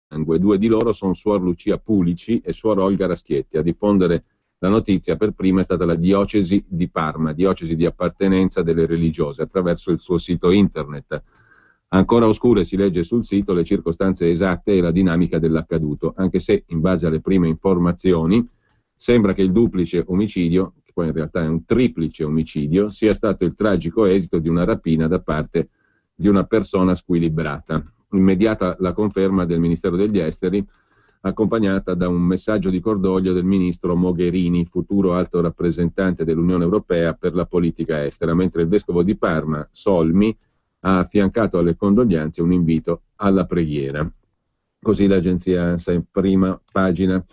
sangue. Due di loro sono Suor Lucia Pulici e Suor Olga Raschietti. A diffondere la notizia per prima è stata la diocesi di Parma, diocesi di appartenenza delle religiose, attraverso il suo sito internet. Ancora oscure, si legge sul sito, le circostanze esatte e la dinamica dell'accaduto, anche se, in base alle prime informazioni, sembra che il duplice omicidio, che poi in realtà è un triplice omicidio, sia stato il tragico esito di una rapina da parte di una persona squilibrata. Immediata la conferma del Ministero degli Esteri, accompagnata da un messaggio di cordoglio del ministro Mogherini, futuro alto rappresentante dell'Unione Europea per la politica estera, mentre il vescovo di Parma, Solmi, ha affiancato alle condoglianze un invito alla preghiera. Così l'agenzia ANSA in prima pagina.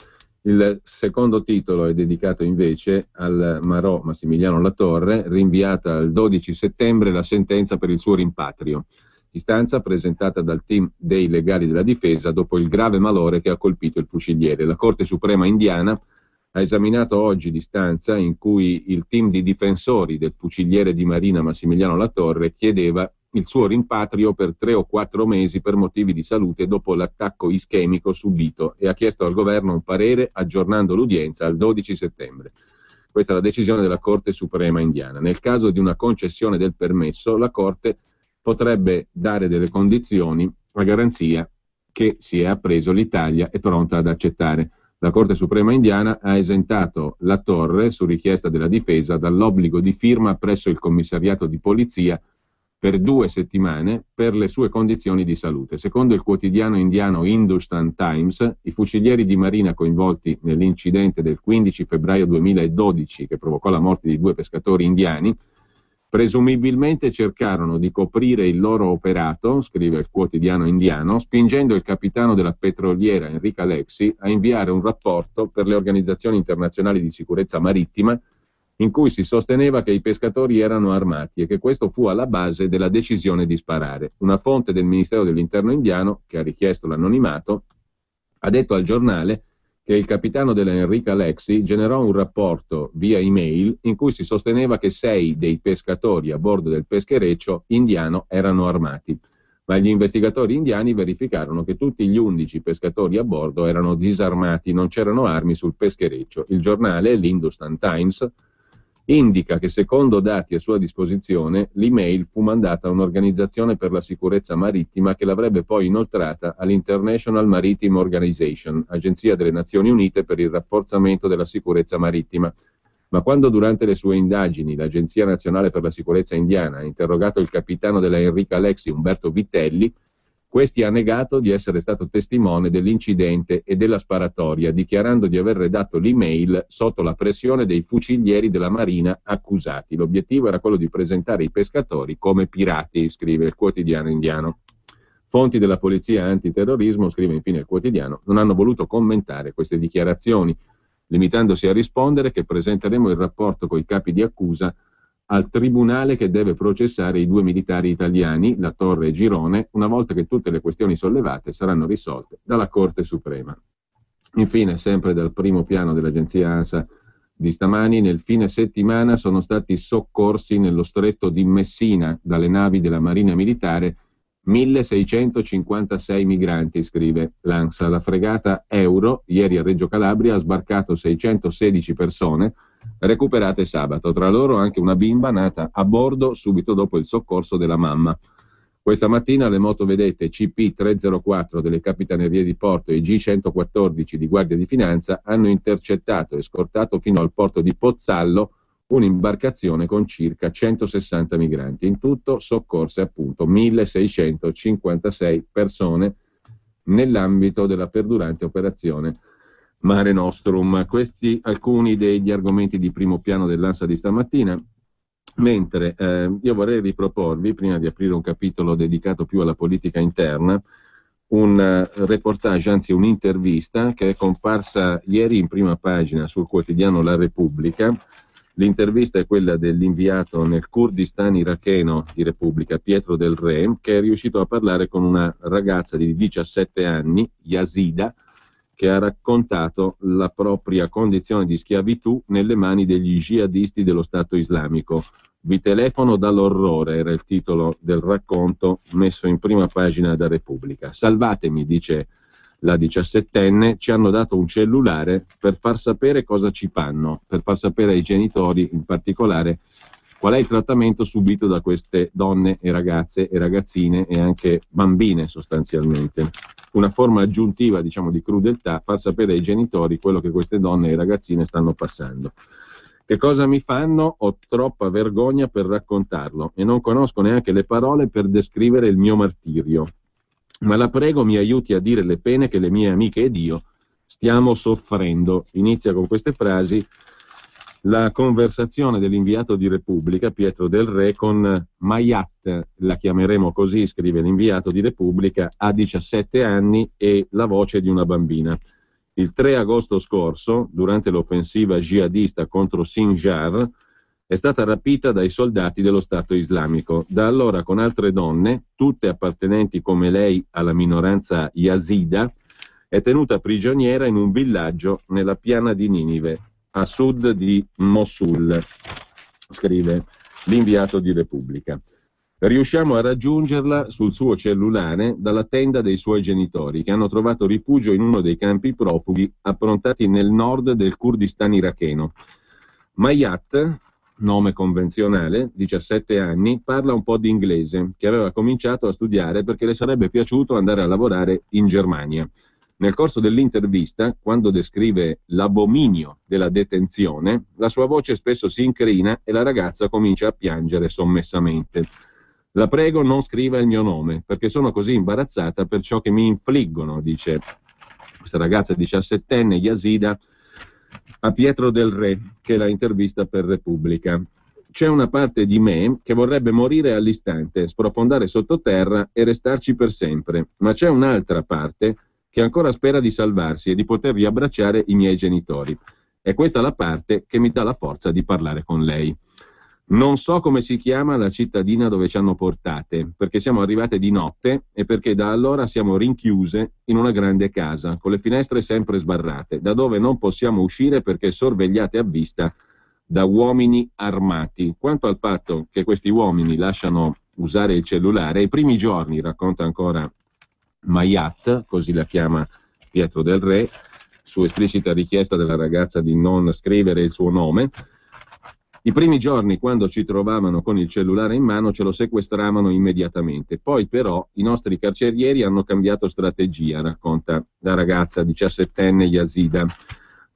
Il secondo titolo è dedicato invece al Marò Massimiliano Latorre, rinviata al 12 settembre la sentenza per il suo rimpatrio. Istanza presentata dal team dei legali della difesa dopo il grave malore che ha colpito il fuciliere. La Corte Suprema indiana ha esaminato oggi l'istanza in cui il team di difensori del fuciliere di Marina Massimiliano Latorre chiedeva il suo rimpatrio per 3 o 4 mesi per motivi di salute dopo l'attacco ischemico subito e ha chiesto al governo un parere aggiornando l'udienza al 12 settembre. Questa è la decisione della Corte Suprema indiana. Nel caso di una concessione del permesso, la Corte potrebbe dare delle condizioni a garanzia che si è appreso l'Italia è pronta ad accettare. La Corte Suprema indiana ha esentato Latorre, su richiesta della difesa, dall'obbligo di firma presso il commissariato di polizia per 2 settimane per le sue condizioni di salute. Secondo il quotidiano indiano Hindustan Times, i fucilieri di Marina coinvolti nell'incidente del 15 febbraio 2012 che provocò la morte di 2 pescatori indiani, presumibilmente cercarono di coprire il loro operato, scrive il quotidiano indiano, spingendo il capitano della petroliera Enrica Lexi a inviare un rapporto per le organizzazioni internazionali di sicurezza marittima in cui si sosteneva che i pescatori erano armati e che questo fu alla base della decisione di sparare. Una fonte del Ministero dell'Interno indiano, che ha richiesto l'anonimato, ha detto al giornale che il capitano della Enrica Lexi generò un rapporto via email in cui si sosteneva che 6 dei pescatori a bordo del peschereccio indiano erano armati. Ma gli investigatori indiani verificarono che tutti gli 11 pescatori a bordo erano disarmati, non c'erano armi sul peschereccio. Il giornale, l'Hindustan Times, indica che secondo dati a sua disposizione l'email fu mandata a un'organizzazione per la sicurezza marittima che l'avrebbe poi inoltrata all'International Maritime Organization, agenzia delle Nazioni Unite per il rafforzamento della sicurezza marittima. Ma quando durante le sue indagini l'Agenzia Nazionale per la Sicurezza Indiana ha interrogato il capitano della Enrica Lexi, Umberto Vitelli, questi ha negato di essere stato testimone dell'incidente e della sparatoria, dichiarando di aver redatto l'email sotto la pressione dei fucilieri della Marina accusati. L'obiettivo era quello di presentare i pescatori come pirati, scrive il quotidiano indiano. Fonti della polizia antiterrorismo, scrive infine il quotidiano, non hanno voluto commentare queste dichiarazioni, limitandosi a rispondere che presenteremo il rapporto coi capi di accusa al tribunale che deve processare i 2 militari italiani, Latorre e Girone, una volta che tutte le questioni sollevate saranno risolte dalla Corte Suprema. Infine, sempre dal primo piano dell'agenzia ANSA di stamani, nel fine settimana sono stati soccorsi nello stretto di Messina dalle navi della Marina Militare 1656 migranti, scrive l'ANSA. La fregata Euro, ieri a Reggio Calabria, ha sbarcato 616 persone, recuperate sabato, tra loro anche una bimba nata a bordo subito dopo il soccorso della mamma. Questa mattina le motovedette CP304 delle Capitanerie di Porto e G114 di Guardia di Finanza hanno intercettato e scortato fino al porto di Pozzallo un'imbarcazione con circa 160 migranti. In tutto soccorse appunto 1656 persone nell'ambito della perdurante operazione Mare Nostrum. Questi alcuni degli argomenti di primo piano dell'ANSA di stamattina, mentre io vorrei riproporvi, prima di aprire un capitolo dedicato più alla politica interna, un reportage, anzi un'intervista che è comparsa ieri in prima pagina sul quotidiano La Repubblica. L'intervista è quella dell'inviato nel Kurdistan iracheno di Repubblica, Pietro Del Re, che è riuscito a parlare con una ragazza di 17 anni, Yazida, che ha raccontato la propria condizione di schiavitù nelle mani degli jihadisti dello Stato Islamico. Vi telefono dall'orrore, era il titolo del racconto messo in prima pagina da Repubblica. Salvatemi, dice la 17enne, ci hanno dato un cellulare per far sapere cosa ci fanno, per far sapere ai genitori in particolare qual è il trattamento subito da queste donne e ragazze e ragazzine e anche bambine sostanzialmente. Una forma aggiuntiva, diciamo, di crudeltà, far sapere ai genitori quello che queste donne e ragazzine stanno passando. Che cosa mi fanno? Ho troppa vergogna per raccontarlo e non conosco neanche le parole per descrivere il mio martirio. Ma la prego mi aiuti a dire le pene che le mie amiche ed io stiamo soffrendo. Inizia con queste frasi la conversazione dell'inviato di Repubblica, Pietro Del Re, con Mayat, la chiameremo così, scrive l'inviato di Repubblica, ha 17 anni e la voce di una bambina. Il 3 agosto scorso, durante l'offensiva jihadista contro Sinjar, è stata rapita dai soldati dello Stato islamico. Da allora, con altre donne, tutte appartenenti come lei alla minoranza yazida, è tenuta prigioniera in un villaggio nella piana di Ninive, a sud di Mosul, scrive l'inviato di Repubblica. Riusciamo a raggiungerla sul suo cellulare dalla tenda dei suoi genitori, che hanno trovato rifugio in uno dei campi profughi approntati nel nord del Kurdistan iracheno. Mayat, nome convenzionale, 17 anni, parla un po' di inglese, che aveva cominciato a studiare perché le sarebbe piaciuto andare a lavorare in Germania. Nel corso dell'intervista, quando descrive l'abominio della detenzione, la sua voce spesso si incrina e la ragazza comincia a piangere sommessamente. La prego non scriva il mio nome, perché sono così imbarazzata per ciò che mi infliggono, dice questa ragazza 17enne yazida a Pietro Del Re, che la intervista per Repubblica. C'è una parte di me che vorrebbe morire all'istante, sprofondare sottoterra e restarci per sempre, ma c'è un'altra parte che ancora spera di salvarsi e di poter riabbracciare i miei genitori. È questa la parte che mi dà la forza di parlare con lei. Non so come si chiama la cittadina dove ci hanno portate, perché siamo arrivate di notte e perché da allora siamo rinchiuse in una grande casa, con le finestre sempre sbarrate, da dove non possiamo uscire perché sorvegliate a vista da uomini armati. Quanto al fatto che questi uomini lasciano usare il cellulare, i primi giorni, racconta ancora Mayat, così la chiama Pietro Del Re, su esplicita richiesta della ragazza di non scrivere il suo nome, i primi giorni quando ci trovavano con il cellulare in mano ce lo sequestravano immediatamente, poi però i nostri carcerieri hanno cambiato strategia, racconta la ragazza 17enne yazida.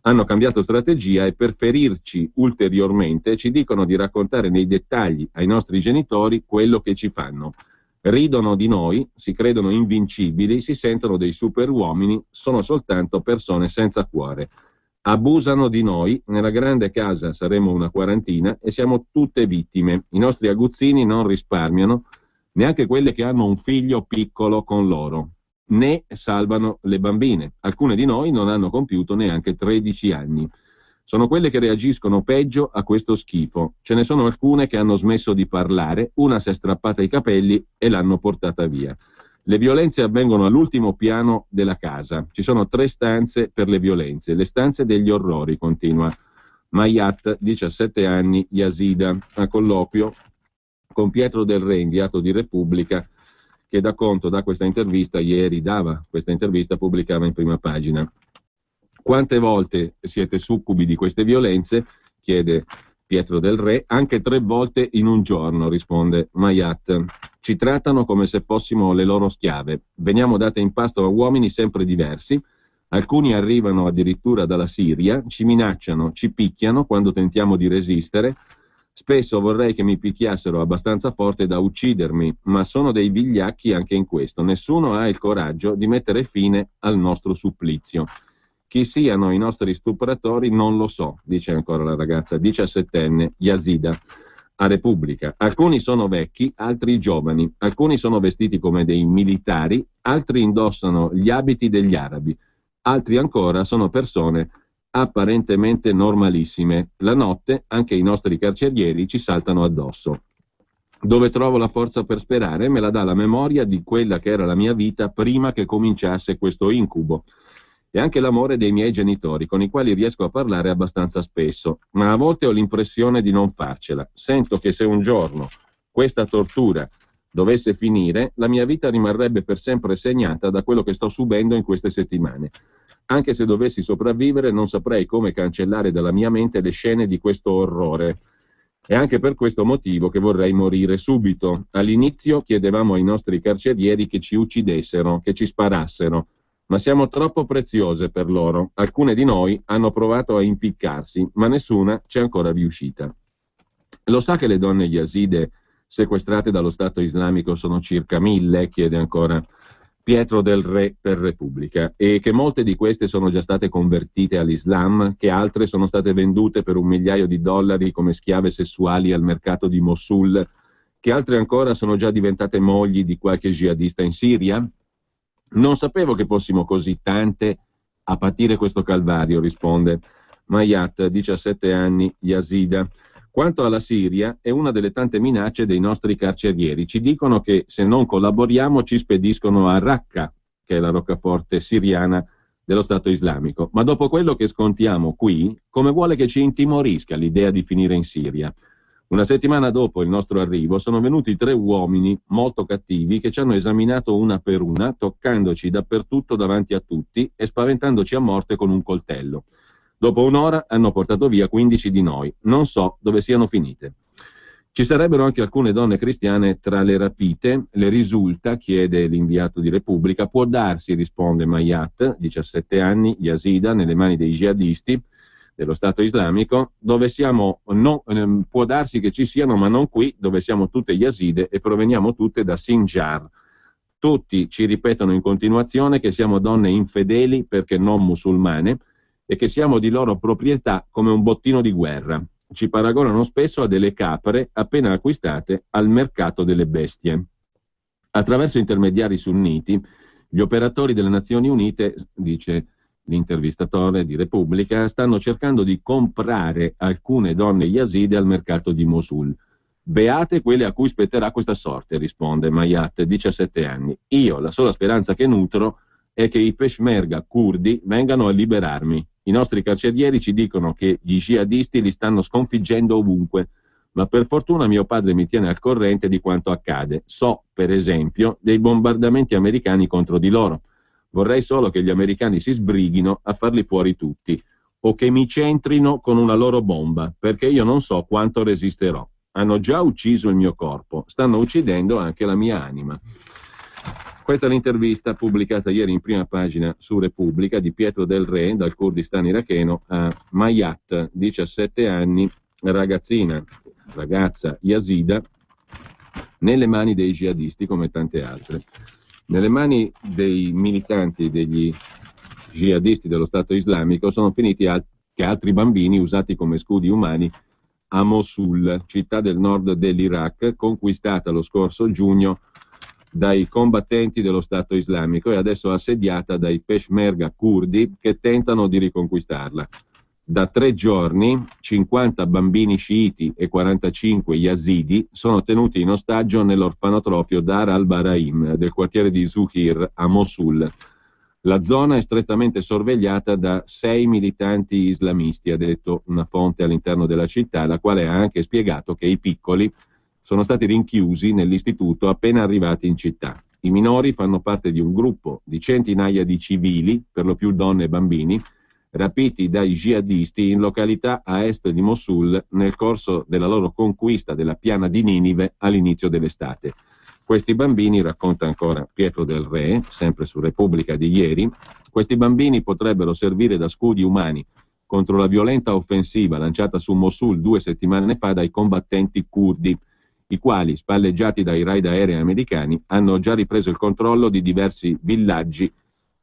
Hanno cambiato strategia e per ferirci ulteriormente ci dicono di raccontare nei dettagli ai nostri genitori quello che ci fanno. Ridono di noi, si credono invincibili, si sentono dei superuomini, sono soltanto persone senza cuore. Abusano di noi, nella grande casa saremo una quarantina e siamo tutte vittime. I nostri aguzzini non risparmiano, neanche quelle che hanno un figlio piccolo con loro, né salvano le bambine. Alcune di noi non hanno compiuto neanche 13 anni. Sono quelle che reagiscono peggio a questo schifo. Ce ne sono alcune che hanno smesso di parlare, una si è strappata i capelli e l'hanno portata via. Le violenze avvengono all'ultimo piano della casa. Ci sono 3 stanze per le violenze, le stanze degli orrori, continua Mayat, 17 anni, yazida, a colloquio con Pietro Del Re, inviato di Repubblica, che dà conto da questa intervista, ieri dava questa intervista, pubblicava in prima pagina. Quante volte siete succubi di queste violenze? Chiede Pietro Del Re. Anche 3 volte in un giorno, risponde Mayat. Ci trattano come se fossimo le loro schiave. Veniamo date in pasto a uomini sempre diversi. Alcuni arrivano addirittura dalla Siria, ci minacciano, ci picchiano quando tentiamo di resistere. Spesso vorrei che mi picchiassero abbastanza forte da uccidermi, ma sono dei vigliacchi anche in questo. Nessuno ha il coraggio di mettere fine al nostro supplizio. Chi siano i nostri stupratori non lo so, dice ancora la ragazza 17enne yazida a Repubblica. Alcuni sono vecchi, altri giovani, alcuni sono vestiti come dei militari, altri indossano gli abiti degli arabi, altri ancora sono persone apparentemente normalissime. La notte anche i nostri carcerieri ci saltano addosso. Dove trovo la forza per sperare? Me la dà la memoria di quella che era la mia vita prima che cominciasse questo incubo. E anche l'amore dei miei genitori, con i quali riesco a parlare abbastanza spesso, ma a volte ho l'impressione di non farcela. Sento che se un giorno questa tortura dovesse finire, la mia vita rimarrebbe per sempre segnata da quello che sto subendo in queste settimane. Anche se dovessi sopravvivere, non saprei come cancellare dalla mia mente le scene di questo orrore. È anche per questo motivo che vorrei morire subito. All'inizio chiedevamo ai nostri carcerieri che ci uccidessero, che ci sparassero, ma siamo troppo preziose per loro. Alcune di noi hanno provato a impiccarsi, ma nessuna c'è ancora riuscita. Lo sa che le donne yazide sequestrate dallo Stato islamico sono circa 1000, chiede ancora Pietro del Re per Repubblica, e che molte di queste sono già state convertite all'Islam, che altre sono state vendute per $1.000.000 come schiave sessuali al mercato di Mosul, che altre ancora sono già diventate mogli di qualche jihadista in Siria? Non sapevo che fossimo così tante a patire questo calvario, risponde Mayat, 17 anni, yazida. Quanto alla Siria, è una delle tante minacce dei nostri carcerieri. Ci dicono che se non collaboriamo ci spediscono a Raqqa, che è la roccaforte siriana dello Stato islamico. Ma dopo quello che scontiamo qui, come vuole che ci intimorisca l'idea di finire in Siria? Una settimana dopo il nostro arrivo sono venuti 3 uomini molto cattivi che ci hanno esaminato una per una, toccandoci dappertutto davanti a tutti e spaventandoci a morte con un coltello. Dopo un'ora hanno portato via 15 di noi. Non so dove siano finite. Ci sarebbero anche alcune donne cristiane tra le rapite. Le risulta, chiede l'inviato di Repubblica. Può darsi, risponde Mayat, 17 anni, yazida, nelle mani dei jihadisti dello Stato islamico, dove siamo, può darsi che ci siano, ma non qui, dove siamo tutte yazide e proveniamo tutte da Sinjar. Tutti ci ripetono in continuazione che siamo donne infedeli perché non musulmane, e che siamo di loro proprietà come un bottino di guerra. Ci paragonano spesso a delle capre appena acquistate al mercato delle bestie. Attraverso intermediari sunniti, gli operatori delle Nazioni Unite, dice l'intervistatore di Repubblica, stanno cercando di comprare alcune donne yazide al mercato di Mosul. Beate quelle a cui spetterà questa sorte, risponde Mayat, 17 anni. Io, la sola speranza che nutro è che i peshmerga curdi vengano a liberarmi. I nostri carcerieri ci dicono che gli jihadisti li stanno sconfiggendo ovunque, ma per fortuna mio padre mi tiene al corrente di quanto accade. So, per esempio, dei bombardamenti americani contro di loro. Vorrei solo che gli americani si sbrighino a farli fuori tutti, o che mi centrino con una loro bomba, perché io non so quanto resisterò. Hanno già ucciso il mio corpo, stanno uccidendo anche la mia anima. Questa è l'intervista pubblicata ieri in prima pagina su Repubblica di Pietro del Re, dal Kurdistan iracheno, a Mayat, 17 anni, ragazza yazida, nelle mani dei jihadisti come tante altre. Nelle mani dei militanti degli jihadisti dello Stato islamico sono finiti anche altri bambini usati come scudi umani a Mosul, città del nord dell'Iraq, conquistata lo scorso giugno dai combattenti dello Stato islamico e adesso assediata dai peshmerga curdi che tentano di riconquistarla. Da 3 giorni 50 bambini sciiti e 45 yazidi sono tenuti in ostaggio nell'orfanotrofio Dar al-Baraim del quartiere di Zuhir a Mosul. La zona è strettamente sorvegliata da 6 militanti islamisti, ha detto una fonte all'interno della città, la quale ha anche spiegato che i piccoli sono stati rinchiusi nell'istituto appena arrivati in città. I minori fanno parte di un gruppo di centinaia di civili, per lo più donne e bambini, rapiti dai jihadisti in località a est di Mosul nel corso della loro conquista della piana di Ninive all'inizio dell'estate. Questi bambini, racconta ancora Pietro del Re, sempre su Repubblica di ieri, questi bambini potrebbero servire da scudi umani contro la violenta offensiva lanciata su Mosul 2 settimane fa dai combattenti curdi, i quali, spalleggiati dai raid aerei americani, hanno già ripreso il controllo di diversi villaggi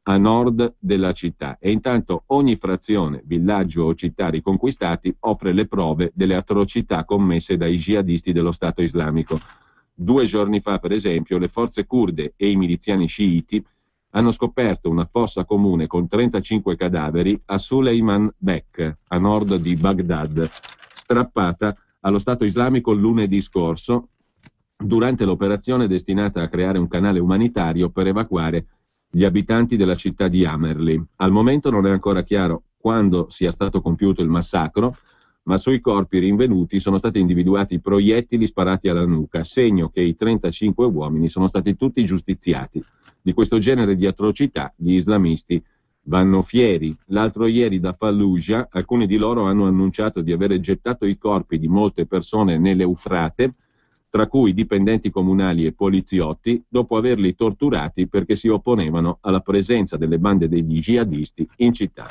a nord della città e intanto ogni frazione, villaggio o città riconquistati offre le prove delle atrocità commesse dai jihadisti dello Stato islamico. 2 giorni fa, per esempio, le forze kurde e i miliziani sciiti hanno scoperto una fossa comune con 35 cadaveri a Suleiman Bek, a nord di Baghdad, strappata allo Stato islamico lunedì scorso durante l'operazione destinata a creare un canale umanitario per evacuare gli abitanti della città di Amerli. Al momento non è ancora chiaro quando sia stato compiuto il massacro, ma sui corpi rinvenuti sono stati individuati proiettili sparati alla nuca, segno che i 35 uomini sono stati tutti giustiziati. Di questo genere di atrocità gli islamisti vanno fieri. L'altro ieri da Fallujah alcuni di loro hanno annunciato di aver gettato i corpi di molte persone nell'Eufrate, tra cui dipendenti comunali e poliziotti, dopo averli torturati perché si opponevano alla presenza delle bande degli jihadisti in città.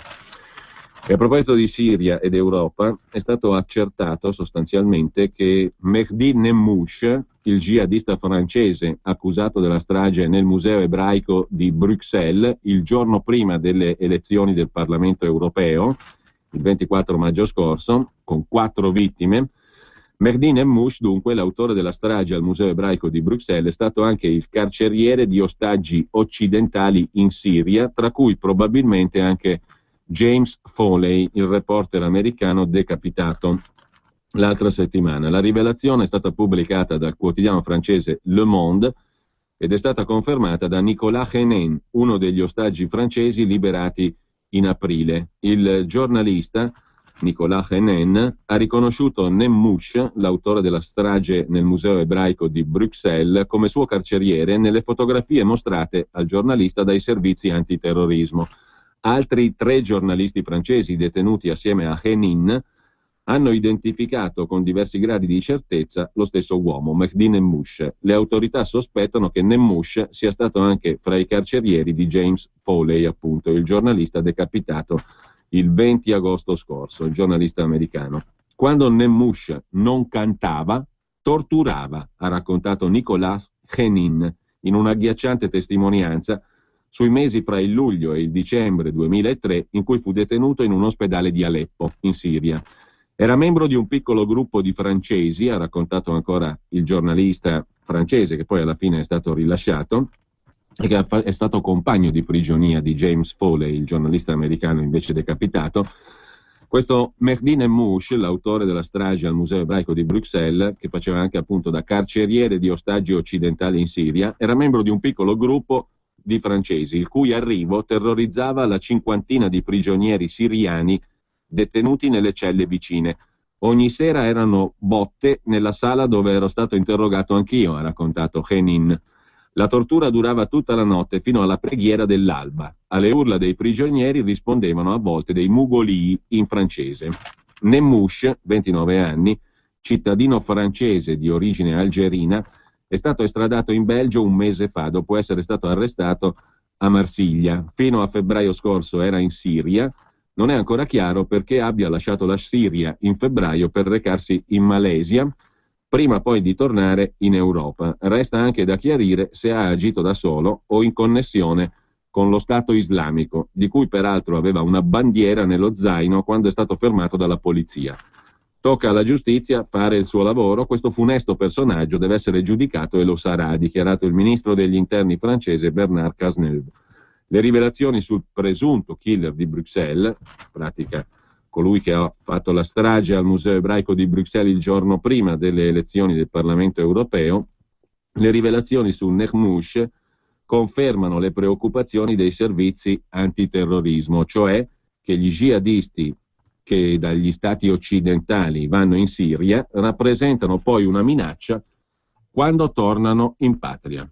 E a proposito di Siria ed Europa, è stato accertato sostanzialmente che Mehdi Nemmouche, il jihadista francese accusato della strage nel museo ebraico di Bruxelles il giorno prima delle elezioni del Parlamento europeo, il 24 maggio scorso, con 4 vittime, Mehdi Nemmouche, dunque l'autore della strage al museo ebraico di Bruxelles, è stato anche il carceriere di ostaggi occidentali in Siria, tra cui probabilmente anche James Foley, il reporter americano decapitato l'altra settimana. La rivelazione è stata pubblicata dal quotidiano francese Le Monde ed è stata confermata da Nicolas Henin, uno degli ostaggi francesi liberati in aprile. Il giornalista Nicolas Henin ha riconosciuto Nemmouche, l'autore della strage nel museo ebraico di Bruxelles, come suo carceriere nelle fotografie mostrate al giornalista dai servizi antiterrorismo. Altri 3 giornalisti francesi detenuti assieme a Henin hanno identificato con diversi gradi di certezza lo stesso uomo, Mehdi Nemmouche. Le autorità sospettano che Nemmouche sia stato anche fra i carcerieri di James Foley, appunto, il giornalista decapitato il 20 agosto scorso, il giornalista americano. Quando Nemmouche non cantava, torturava, ha raccontato Nicolas Henin in un'agghiacciante testimonianza sui mesi fra il luglio e il dicembre 2003 in cui fu detenuto in un ospedale di Aleppo, in Siria. Era membro di un piccolo gruppo di francesi, ha raccontato ancora il giornalista francese che poi alla fine è stato rilasciato e che è stato compagno di prigionia di James Foley, il giornalista americano invece decapitato. Questo Mehdi Nemmouche, l'autore della strage al museo ebraico di Bruxelles, che faceva anche appunto da carceriere di ostaggi occidentali in Siria, era membro di un piccolo gruppo di francesi, il cui arrivo terrorizzava la cinquantina di prigionieri siriani detenuti nelle celle vicine. Ogni sera erano botte nella sala dove ero stato interrogato anch'io, ha raccontato Henin. La tortura durava tutta la notte fino alla preghiera dell'alba. Alle urla dei prigionieri rispondevano a volte dei mugolii in francese. Nemmouche, 29 anni, cittadino francese di origine algerina, è stato estradato in Belgio un mese fa dopo essere stato arrestato a Marsiglia. Fino a febbraio scorso era in Siria. Non è ancora chiaro perché abbia lasciato la Siria in febbraio per recarsi in Malesia, prima poi di tornare in Europa. Resta anche da chiarire se ha agito da solo o in connessione con lo Stato islamico, di cui peraltro aveva una bandiera nello zaino quando è stato fermato dalla polizia. Tocca alla giustizia fare il suo lavoro, questo funesto personaggio deve essere giudicato e lo sarà, ha dichiarato il ministro degli interni francese Bernard Cazeneuve. Le rivelazioni sul presunto killer di Bruxelles, in pratica colui che ha fatto la strage al museo ebraico di Bruxelles il giorno prima delle elezioni del Parlamento europeo, le rivelazioni su Nemmouche confermano le preoccupazioni dei servizi antiterrorismo, cioè che gli jihadisti che dagli stati occidentali vanno in Siria rappresentano poi una minaccia quando tornano in patria.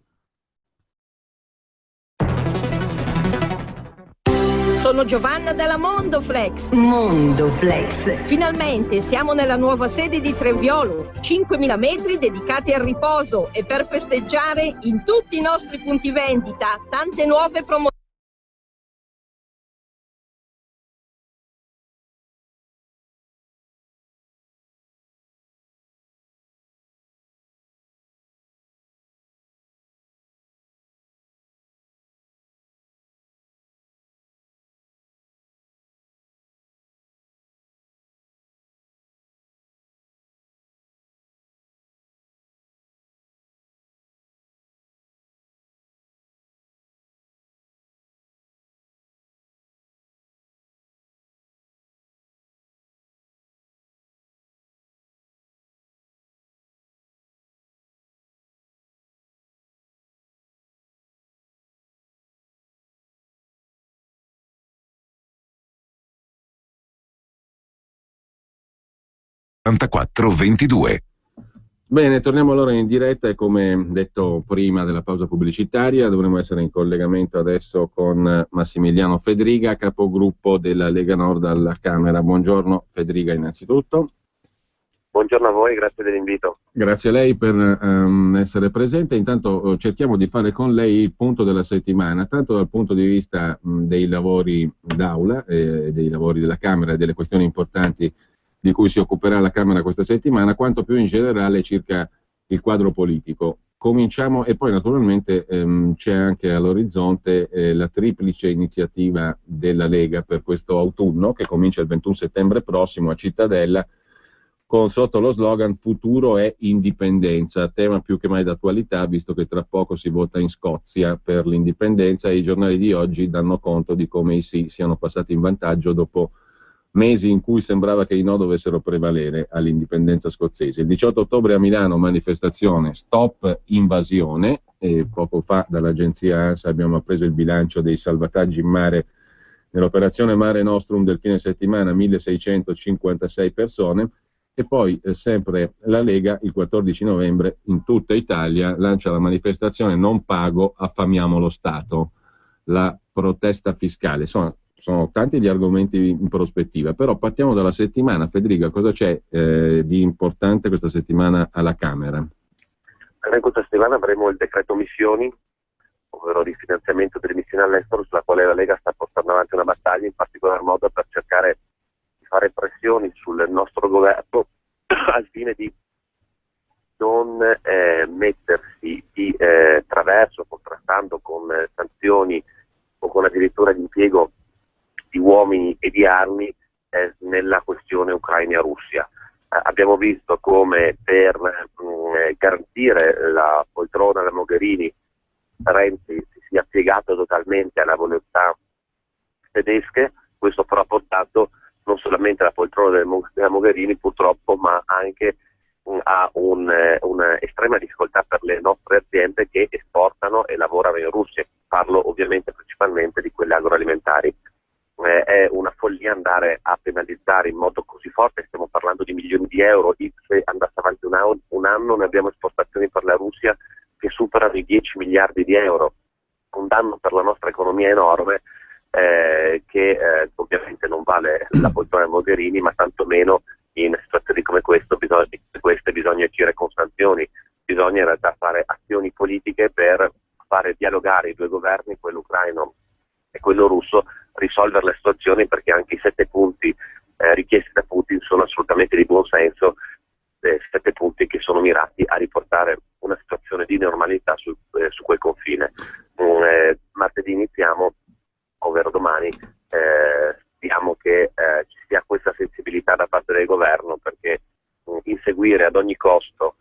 Sono Giovanna della Mondoflex. Mondoflex. Finalmente siamo nella nuova sede di Treviolo, 5.000 metri dedicati al riposo e per festeggiare in tutti i nostri punti vendita tante nuove promozioni. 8422. Bene, torniamo allora in diretta e come detto prima della pausa pubblicitaria dovremo essere in collegamento adesso con Massimiliano Fedriga, capogruppo della Lega Nord alla Camera. Buongiorno Fedriga innanzitutto. Buongiorno a voi, grazie dell'invito. Grazie a lei per essere presente. Intanto cerchiamo di fare con lei il punto della settimana, tanto dal punto di vista dei lavori d'Aula, dei lavori della Camera e delle questioni importanti di cui si occuperà la Camera questa settimana, quanto più in generale circa il quadro politico. Cominciamo e poi naturalmente c'è anche all'orizzonte la triplice iniziativa della Lega per questo autunno che comincia il 21 settembre prossimo a Cittadella con sotto lo slogan "Futuro è indipendenza", tema più che mai d'attualità visto che tra poco si vota in Scozia per l'indipendenza e i giornali di oggi danno conto di come i sì siano passati in vantaggio dopo mesi in cui sembrava che i no dovessero prevalere all'indipendenza scozzese. Il 18 ottobre a Milano manifestazione Stop Invasione e poco fa dall'agenzia ANSA abbiamo appreso il bilancio dei salvataggi in mare nell'operazione Mare Nostrum del fine settimana, 1656 persone. E poi sempre la Lega il 14 novembre in tutta Italia lancia la manifestazione "Non pago, affamiamo lo Stato", la protesta fiscale. Sono tanti gli argomenti in prospettiva, però partiamo dalla settimana. Federica, cosa c'è di importante questa settimana alla Camera? In questa settimana avremo il decreto missioni, ovvero il rifinanziamento delle missioni all'estero, sulla quale la Lega sta portando avanti una battaglia, in particolar modo per cercare di fare pressioni sul nostro governo al fine di non mettersi di traverso, contrastando con sanzioni o con addirittura l'impiego di uomini e di armi nella questione Ucraina-Russia. Abbiamo visto come per garantire la poltrona alla Mogherini Renzi si sia piegato totalmente alla volontà tedesche. Questo però ha portato non solamente alla poltrona della Mogherini purtroppo, ma anche a un'estrema difficoltà per le nostre aziende che esportano e lavorano in Russia. Parlo ovviamente principalmente di quelle agroalimentari. È una follia andare a penalizzare in modo così forte, stiamo parlando di milioni di euro. Se andasse avanti un anno noi abbiamo esportazioni per la Russia che superano i 10 miliardi di euro, un danno per la nostra economia enorme che ovviamente non vale la poltrona Mogherini, ma tantomeno in situazioni come queste bisogna agire con sanzioni, bisogna in realtà fare azioni politiche per fare dialogare i due governi, quello ucraino e quello russo, risolvere le situazioni, perché anche i 7 punti richiesti da Putin sono assolutamente di buon senso, 7 punti che sono mirati a riportare una situazione di normalità su quel confine. Martedì iniziamo, ovvero domani, speriamo che ci sia questa sensibilità da parte del governo, perché inseguire ad ogni costo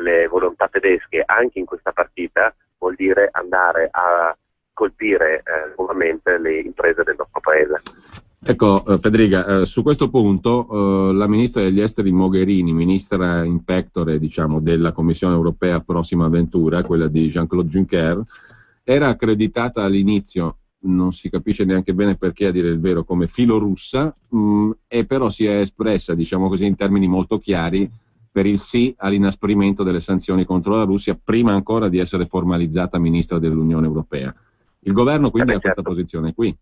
le volontà tedesche anche in questa partita vuol dire andare a colpire nuovamente le imprese del nostro paese. Ecco, Federica, su questo punto la ministra degli esteri Mogherini, ministra in pectore diciamo della Commissione europea prossima avventura, quella di Jean-Claude Juncker, era accreditata all'inizio, non si capisce neanche bene perché a dire il vero, come filorussa, e però si è espressa, diciamo così, in termini molto chiari per il sì all'inasprimento delle sanzioni contro la Russia prima ancora di essere formalizzata ministra dell'Unione Europea. Il governo quindi ha questa posizione qui?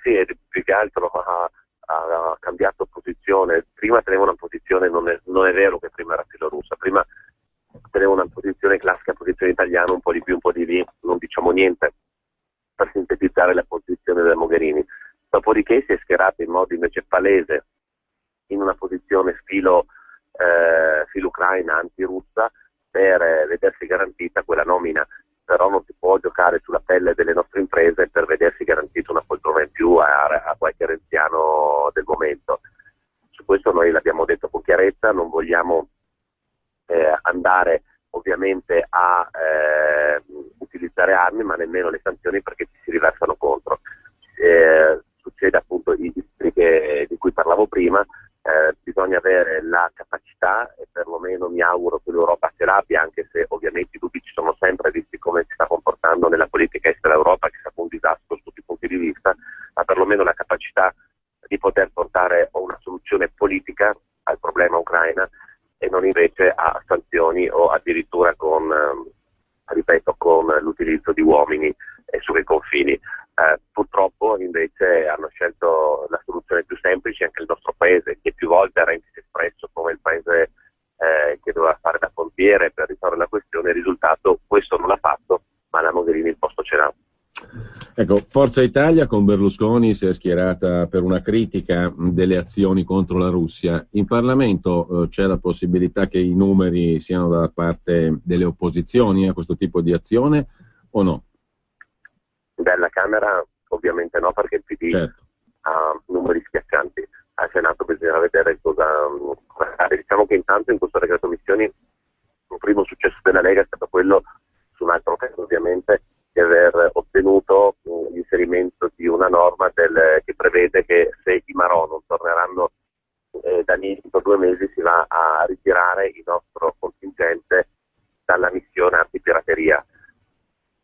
Sì, più che altro ha cambiato posizione. Prima teneva una posizione, non è vero che prima era filorussa, prima teneva una posizione classica, posizione italiana, un po' di più, un po' di lì, non diciamo niente, per sintetizzare la posizione della Mogherini. Dopodiché si è schierata in modo invece palese in una posizione filo ucraina, anti-russa, per vedersi garantita quella nomina. Però non si può giocare sulla pelle delle nostre imprese per vedersi garantita una poltrona in più a qualche renziano del momento. Su questo noi l'abbiamo detto con chiarezza, non vogliamo andare ovviamente a utilizzare armi, ma nemmeno le sanzioni, perché ci si riversano contro. Succede appunto di cui parlavo prima. Bisogna avere la capacità, e perlomeno mi auguro che l'Europa ce l'abbia, anche se ovviamente i dubbi ci sono sempre, visti come si sta comportando nella politica estera Europa, che è stato un disastro su tutti i punti di vista, ma perlomeno la capacità di poter portare a una soluzione politica al Purtroppo invece hanno scelto la soluzione più semplice, anche il nostro paese, che più volte Renzi si è espresso come il paese che doveva fare da pompiere per risolvere la questione. Il risultato, questo non l'ha fatto, ma la Mogherini il posto ce l'ha. Ecco, Forza Italia con Berlusconi si è schierata per una critica delle azioni contro la Russia. In Parlamento c'è la possibilità che i numeri siano dalla parte delle opposizioni a questo tipo di azione o no? Alla Camera ovviamente no, perché il PD certo. ha numeri schiaccianti. Al Senato bisogna vedere cosa fare. Diciamo che intanto in questo decreto missioni il primo successo della Lega è stato quello, su un altro caso ovviamente, di aver ottenuto l'inserimento di una norma che prevede che se i Marò non torneranno da lì entro 2 mesi si va a ritirare il nostro contingente dalla missione antipirateria.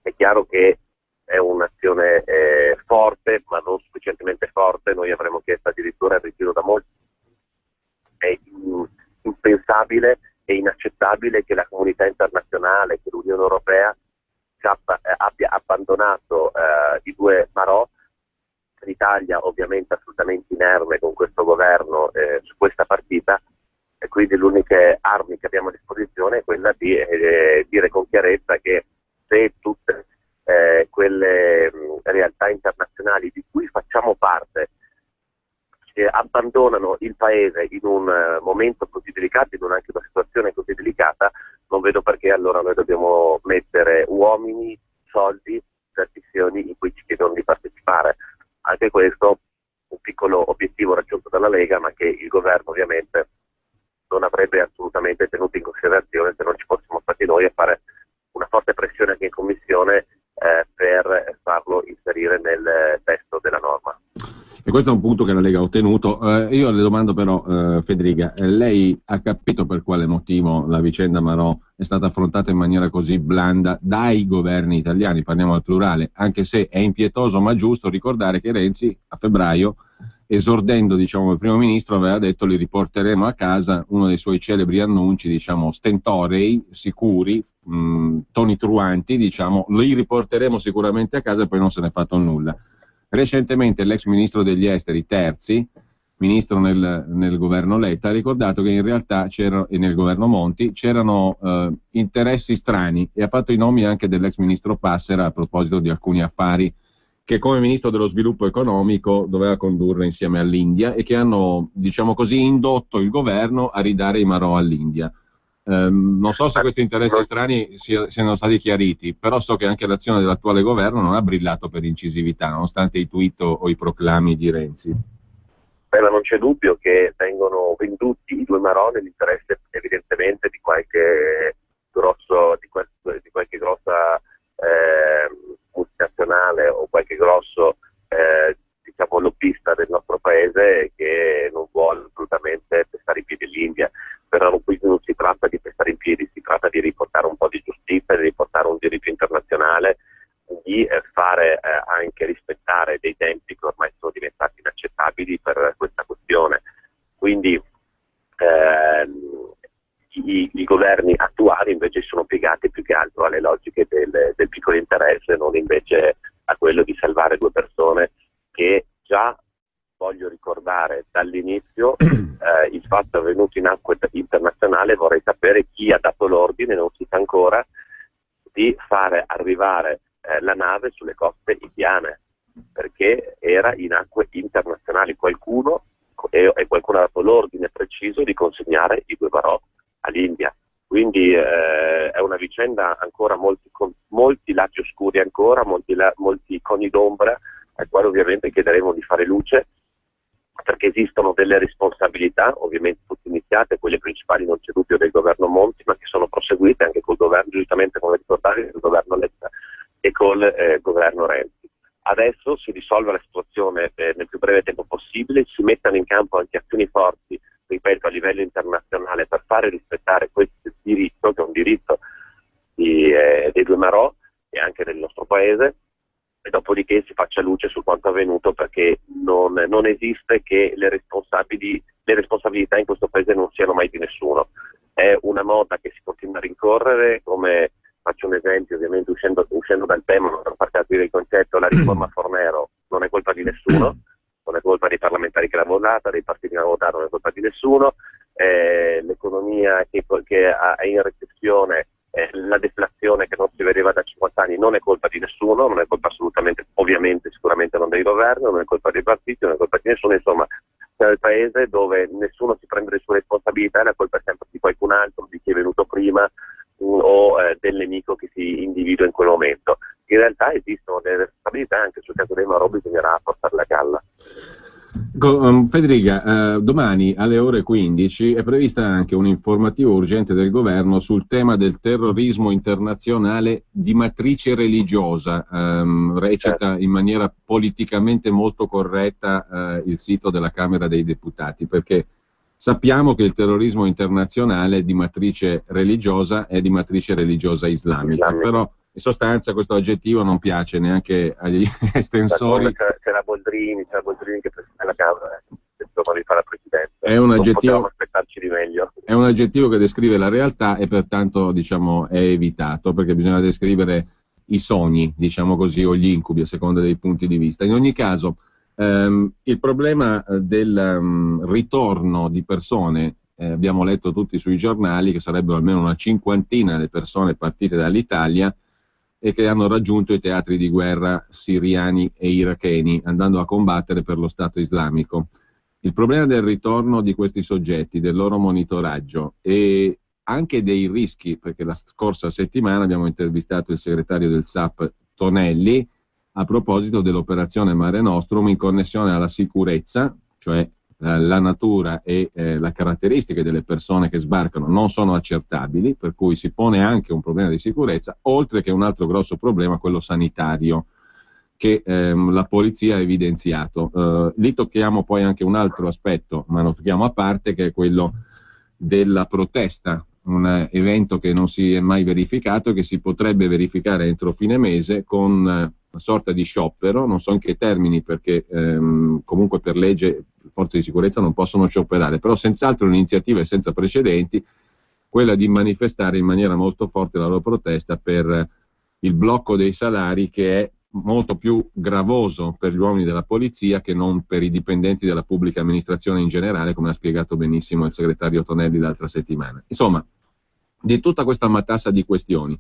È chiaro che è un'azione forte, ma non sufficientemente forte. Noi avremmo chiesto addirittura il ritiro da molti. È impensabile e inaccettabile che la comunità internazionale, che l'Unione Europea abbia abbandonato i 2 Marò. L'Italia ovviamente assolutamente inerme con questo governo su questa partita, e quindi le uniche armi che abbiamo a disposizione è quella di dire con chiarezza che se tutte quelle realtà internazionali di cui facciamo parte abbandonano il paese in un momento così delicato, in anche una situazione così delicata, non vedo perché allora noi dobbiamo mettere uomini, soldi per missioni in cui ci chiedono di partecipare. Anche questo un piccolo obiettivo raggiunto dalla Lega, ma che il governo ovviamente non avrebbe assolutamente tenuto in considerazione se non ci fossimo stati noi a fare una forte pressione anche in commissione per farlo inserire nel testo della norma. E questo è un punto che la Lega ha ottenuto. Io le domando però, Federica, lei ha capito per quale motivo la vicenda Marò è stata affrontata in maniera così blanda dai governi italiani, parliamo al plurale, anche se è impietoso ma giusto ricordare che Renzi a febbraio, esordendo il primo ministro, aveva detto li riporteremo a casa, uno dei suoi celebri annunci, stentorei, sicuri, toni truanti, li riporteremo sicuramente a casa, e poi non se n'è fatto nulla. Recentemente l'ex ministro degli esteri Terzi, ministro nel governo Letta, ha ricordato che in realtà e nel governo Monti c'erano interessi strani, e ha fatto i nomi anche dell'ex ministro Passera a proposito di alcuni affari che come ministro dello sviluppo economico doveva condurre insieme all'India e che hanno, indotto il governo a ridare i Marò all'India. Non so se questi interessi strani siano stati chiariti, però so che anche l'azione dell'attuale governo non ha brillato per incisività, nonostante i tweet o i proclami di Renzi. Ma non c'è dubbio che vengono venduti i 2 Marò nell'interesse evidentemente di qualche grossa multinazionale o qualche grosso lobbista del nostro paese che non vuole assolutamente pestare i piedi l'India. Però qui non si tratta di pestare in piedi, si tratta di riportare un po' di giustizia, di riportare un diritto internazionale, di fare anche rispettare dei tempi che ormai sono diventati inaccettabili per questa questione. Quindi i governi attuali invece sono piegati più che altro alle logiche del piccolo interesse, non invece a quello di salvare 2 persone che già, voglio ricordare dall'inizio, il fatto è avvenuto in acque internazionali. Vorrei sapere chi ha dato l'ordine, non si sa ancora, di fare arrivare la nave sulle coste indiane, perché era in acque internazionali. Qualcuno ha dato l'ordine preciso di consegnare i 2 Marò all'India. Quindi è una vicenda ancora con molti lati oscuri, ancora molti coni d'ombra, ai quali ovviamente chiederemo di fare luce, perché esistono delle responsabilità, ovviamente tutte iniziate, quelle principali non c'è dubbio del governo Monti, ma che sono proseguite anche col governo, giustamente come ricordavi, il governo Letta e col governo Renzi. Adesso si risolve la situazione nel più breve tempo possibile, si mettano in campo anche azioni forti, ripeto, a livello internazionale per fare rispettare questo diritto, che è un diritto dei 2 Marò e anche del nostro paese, e dopodiché si faccia luce su quanto avvenuto, perché non esiste che le responsabilità in questo paese non siano mai di nessuno. È una moda che si continua a rincorrere, come faccio un esempio, ovviamente uscendo dal tema, ma per far capire il concetto, la riforma Fornero non è colpa di nessuno, non è colpa dei parlamentari che l'hanno votata, dei partiti che l'hanno votata, non è colpa di nessuno, l'economia che è in recessione, la deflazione che non si vedeva da 50 anni non è colpa di nessuno, non è colpa assolutamente, ovviamente, sicuramente non del governo, non è colpa dei partiti, non è colpa di nessuno, insomma, c'è il paese dove nessuno si prende le sue responsabilità e la colpa è sempre di qualcun altro, di chi è venuto prima o del nemico che si individua in quel momento. In realtà esistono delle responsabilità, anche sul caso dei Marò bisognerà portarle a galla. Federica, domani alle ore 15 è prevista anche un'informativa urgente del governo sul tema del terrorismo internazionale di matrice religiosa. Recita in maniera politicamente molto corretta il sito della Camera dei Deputati, perché sappiamo che il terrorismo internazionale è di matrice religiosa islamica, però in sostanza questo aggettivo non piace neanche agli estensori. C'è la Boldrini che presenta la Camera, insomma rifà la Presidenza. Non potevamo aspettarci di meglio. È un aggettivo che descrive la realtà e pertanto, diciamo, è evitato, perché bisogna descrivere i sogni, diciamo così, o gli incubi, a seconda dei punti di vista. In ogni caso, il problema del ritorno di persone, abbiamo letto tutti sui giornali che sarebbero almeno una cinquantina le persone partite dall'Italia e che hanno raggiunto i teatri di guerra siriani e iracheni, andando a combattere per lo Stato islamico. Il problema del ritorno di questi soggetti, del loro monitoraggio e anche dei rischi, perché la scorsa settimana abbiamo intervistato il segretario del SAP Tonelli a proposito dell'operazione Mare Nostrum in connessione alla sicurezza, cioè la natura e le caratteristiche delle persone che sbarcano non sono accertabili, per cui si pone anche un problema di sicurezza, oltre che un altro grosso problema, quello sanitario, che la polizia ha evidenziato. Lì tocchiamo poi anche un altro aspetto, ma lo tocchiamo a parte, che è quello della protesta, un evento che non si è mai verificato e che si potrebbe verificare entro fine mese con una sorta di sciopero, non so in che termini, perché comunque per legge le forze di sicurezza non possono scioperare, però senz'altro un'iniziativa è senza precedenti, quella di manifestare in maniera molto forte la loro protesta per il blocco dei salari, che è molto più gravoso per gli uomini della polizia che non per i dipendenti della pubblica amministrazione in generale, come ha spiegato benissimo il segretario Tonelli l'altra settimana. Insomma, di tutta questa matassa di questioni,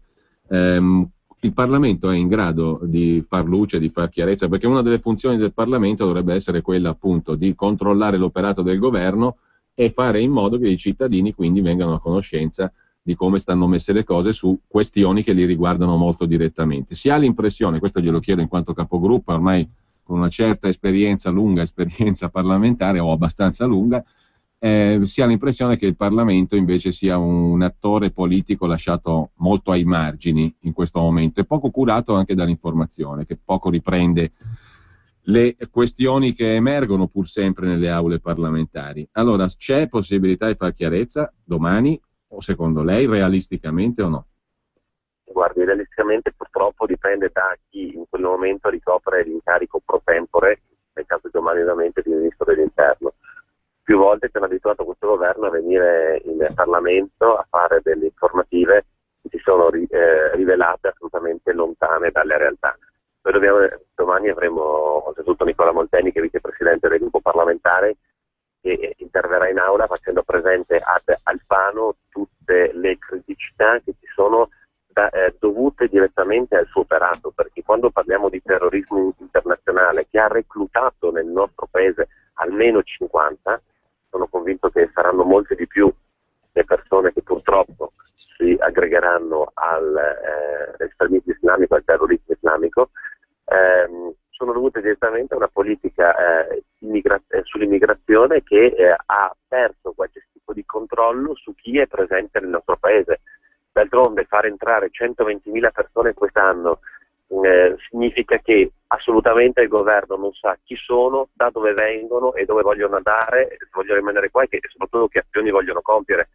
il Parlamento è in grado di far luce, di far chiarezza, perché una delle funzioni del Parlamento dovrebbe essere quella appunto di controllare l'operato del governo e fare in modo che i cittadini quindi vengano a conoscenza di come stanno messe le cose su questioni che li riguardano molto direttamente. Si ha l'impressione, questo glielo chiedo in quanto capogruppo, ormai con una certa esperienza, lunga esperienza parlamentare o abbastanza lunga, si ha l'impressione che il Parlamento invece sia un attore politico lasciato molto ai margini in questo momento e poco curato anche dall'informazione, che poco riprende le questioni che emergono pur sempre nelle aule parlamentari. Allora, c'è possibilità di far chiarezza domani, o secondo lei realisticamente o no? Guardi, realisticamente purtroppo dipende da chi in quel momento ricopre l'incarico pro tempore, nel caso di domani ovviamente di Ministro dell'Interno. Più volte ci hanno abituato questo governo a venire in Parlamento a fare delle informative che si sono rivelate assolutamente lontane dalle realtà. Poi domani avremo oltretutto Nicola Molteni, che è vicepresidente del gruppo parlamentare, che interverrà in aula facendo presente ad Alfano tutte le criticità che ci sono dovute direttamente al suo operato, perché quando parliamo di terrorismo internazionale che ha reclutato nel nostro paese almeno 50, sono convinto che saranno molte di più le persone che purtroppo si aggregheranno all'estremismo islamico, al terrorismo islamico, sono dovute direttamente a una politica sull'immigrazione che ha perso qualsiasi tipo di controllo su chi è presente nel nostro paese. D'altronde far entrare 120.000 persone quest'anno significa che assolutamente il governo non sa chi sono, da dove vengono e dove vogliono andare, se vogliono rimanere qua e soprattutto che azioni vogliono compiere.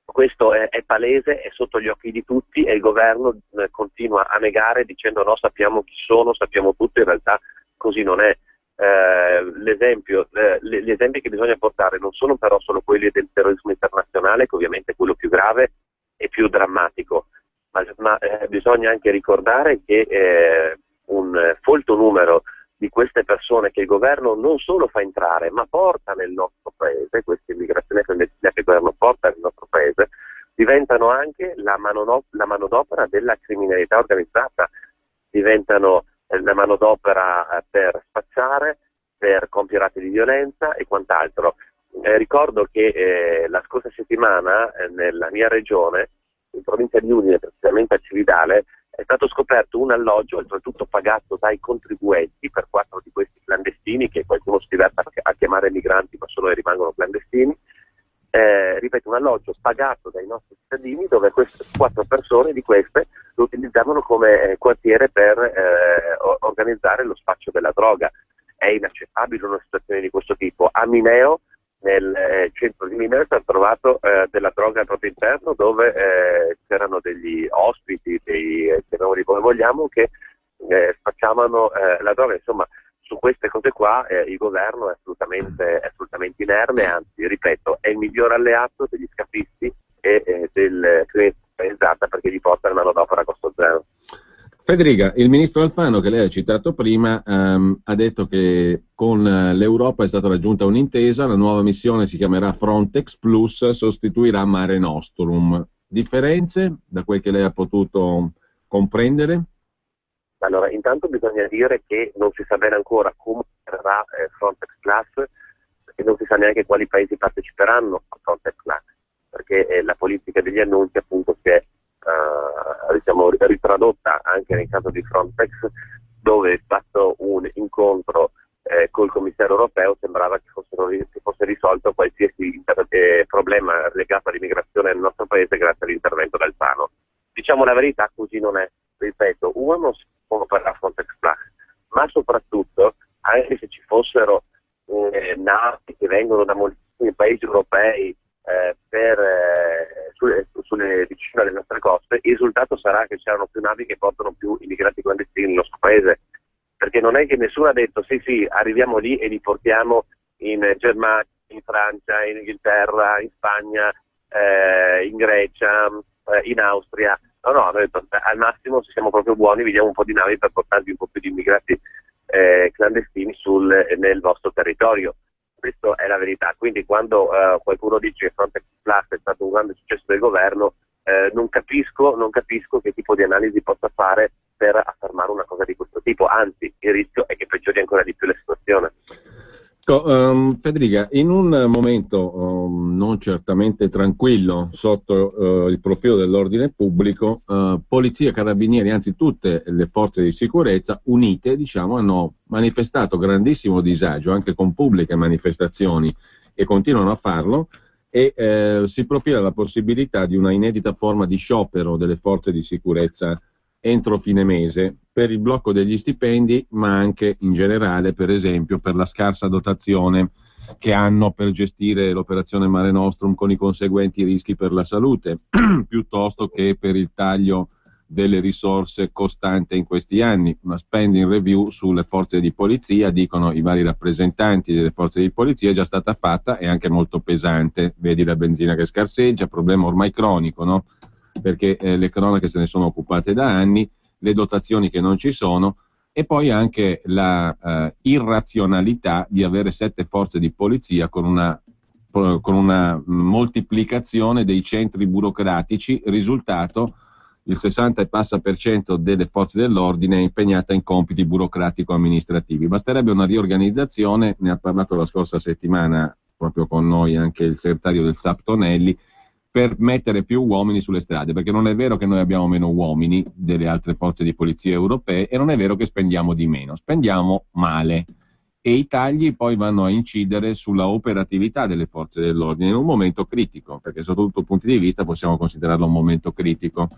Questo è palese, è sotto gli occhi di tutti e il governo continua a negare dicendo no, sappiamo chi sono, sappiamo tutto, in realtà così non è. Gli esempi che bisogna portare non sono però solo quelli del terrorismo internazionale, che ovviamente è quello più grave e più drammatico, ma bisogna anche ricordare che un folto numero di queste persone che il governo non solo fa entrare, ma porta nel nostro paese, questa immigrazione clandestina che il governo porta nel nostro paese, diventano anche la manodopera della criminalità organizzata, diventano la manodopera per spacciare, per compiere atti di violenza e quant'altro. Ricordo che la scorsa settimana nella mia regione, in provincia di Udine, precisamente a Cividale, è stato scoperto un alloggio, oltretutto pagato dai contribuenti per 4 di questi clandestini, che qualcuno si diverte a chiamare migranti ma solo rimangono clandestini. Ripeto, un alloggio pagato dai nostri cittadini, dove queste 4 persone di queste lo utilizzavano come quartiere per organizzare lo spaccio della droga. È inaccettabile una situazione di questo tipo. A Mineo, nel centro di Mineo, è stato trovato della droga al proprio interno, dove c'erano degli ospiti, chiamiamoli come vogliamo, che spacciavano la droga. Insomma, su queste cose qua il governo è assolutamente inerme, anzi, ripeto, è il miglior alleato degli scafisti e del criminalità organizzata, perché gli porta la manodopera a costo zero. Federica, il ministro Alfano, che lei ha citato prima, ha detto che con l'Europa è stata raggiunta un'intesa, la nuova missione si chiamerà Frontex Plus, sostituirà Mare Nostrum. Differenze da quel che lei ha potuto comprendere? Allora, intanto bisogna dire che non si sa bene ancora come sarà Frontex Plus, e non si sa neanche quali paesi parteciperanno a Frontex Plus, perché la politica degli annunci appunto si è ritradotta anche nel caso di Frontex, dove è stato un incontro col commissario europeo, sembrava che fosse risolto qualsiasi problema legato all'immigrazione nel nostro paese grazie all'intervento del Alfano. Diciamo la verità, così non è. Ripeto, uno non si può per la Frontex Plus, ma soprattutto, anche se ci fossero navi che vengono da moltissimi paesi europei vicino alle nostre coste, il risultato sarà che c'erano più navi che portano più immigrati clandestini nel nostro paese, perché non è che nessuno ha detto sì, arriviamo lì e li portiamo in Germania, in Francia, in Inghilterra, in Spagna, in Grecia, in Austria. No, hanno detto al massimo, se siamo proprio buoni, vediamo un po' di navi per portarvi un po' più di immigrati clandestini nel vostro territorio. Questa è la verità. Quindi quando qualcuno dice che Frontex Plus è stato un grande successo del governo, non capisco che tipo di analisi possa fare per affermare una cosa di questo tipo. Anzi, il rischio è che peggiori ancora di più la situazione. Federica, in un momento non certamente tranquillo sotto il profilo dell'ordine pubblico, polizia, carabinieri, anzi tutte le forze di sicurezza unite, diciamo, hanno manifestato grandissimo disagio anche con pubbliche manifestazioni, e continuano a farlo, e si profila la possibilità di una inedita forma di sciopero delle forze di sicurezza entro fine mese, per il blocco degli stipendi, ma anche in generale, per esempio, per la scarsa dotazione che hanno per gestire l'operazione Mare Nostrum, con i conseguenti rischi per la salute, piuttosto che per il taglio delle risorse costante in questi anni. Una spending review sulle forze di polizia, dicono i vari rappresentanti delle forze di polizia, è già stata fatta, e anche molto pesante. Vedi la benzina che scarseggia, problema ormai cronico, no? Perché le cronache se ne sono occupate da anni, le dotazioni che non ci sono, e poi anche la irrazionalità di avere 7 forze di polizia con una moltiplicazione dei centri burocratici. Risultato: il 60 e passa per cento delle forze dell'ordine è impegnata in compiti burocratico-amministrativi. Basterebbe una riorganizzazione, ne ha parlato la scorsa settimana proprio con noi anche il segretario del SAP Tonelli, per mettere più uomini sulle strade, perché non è vero che noi abbiamo meno uomini delle altre forze di polizia europee, e non è vero che spendiamo di meno, spendiamo male, e i tagli poi vanno a incidere sulla operatività delle forze dell'ordine in un momento critico, perché sotto tutti i punti di vista possiamo considerarlo un momento critico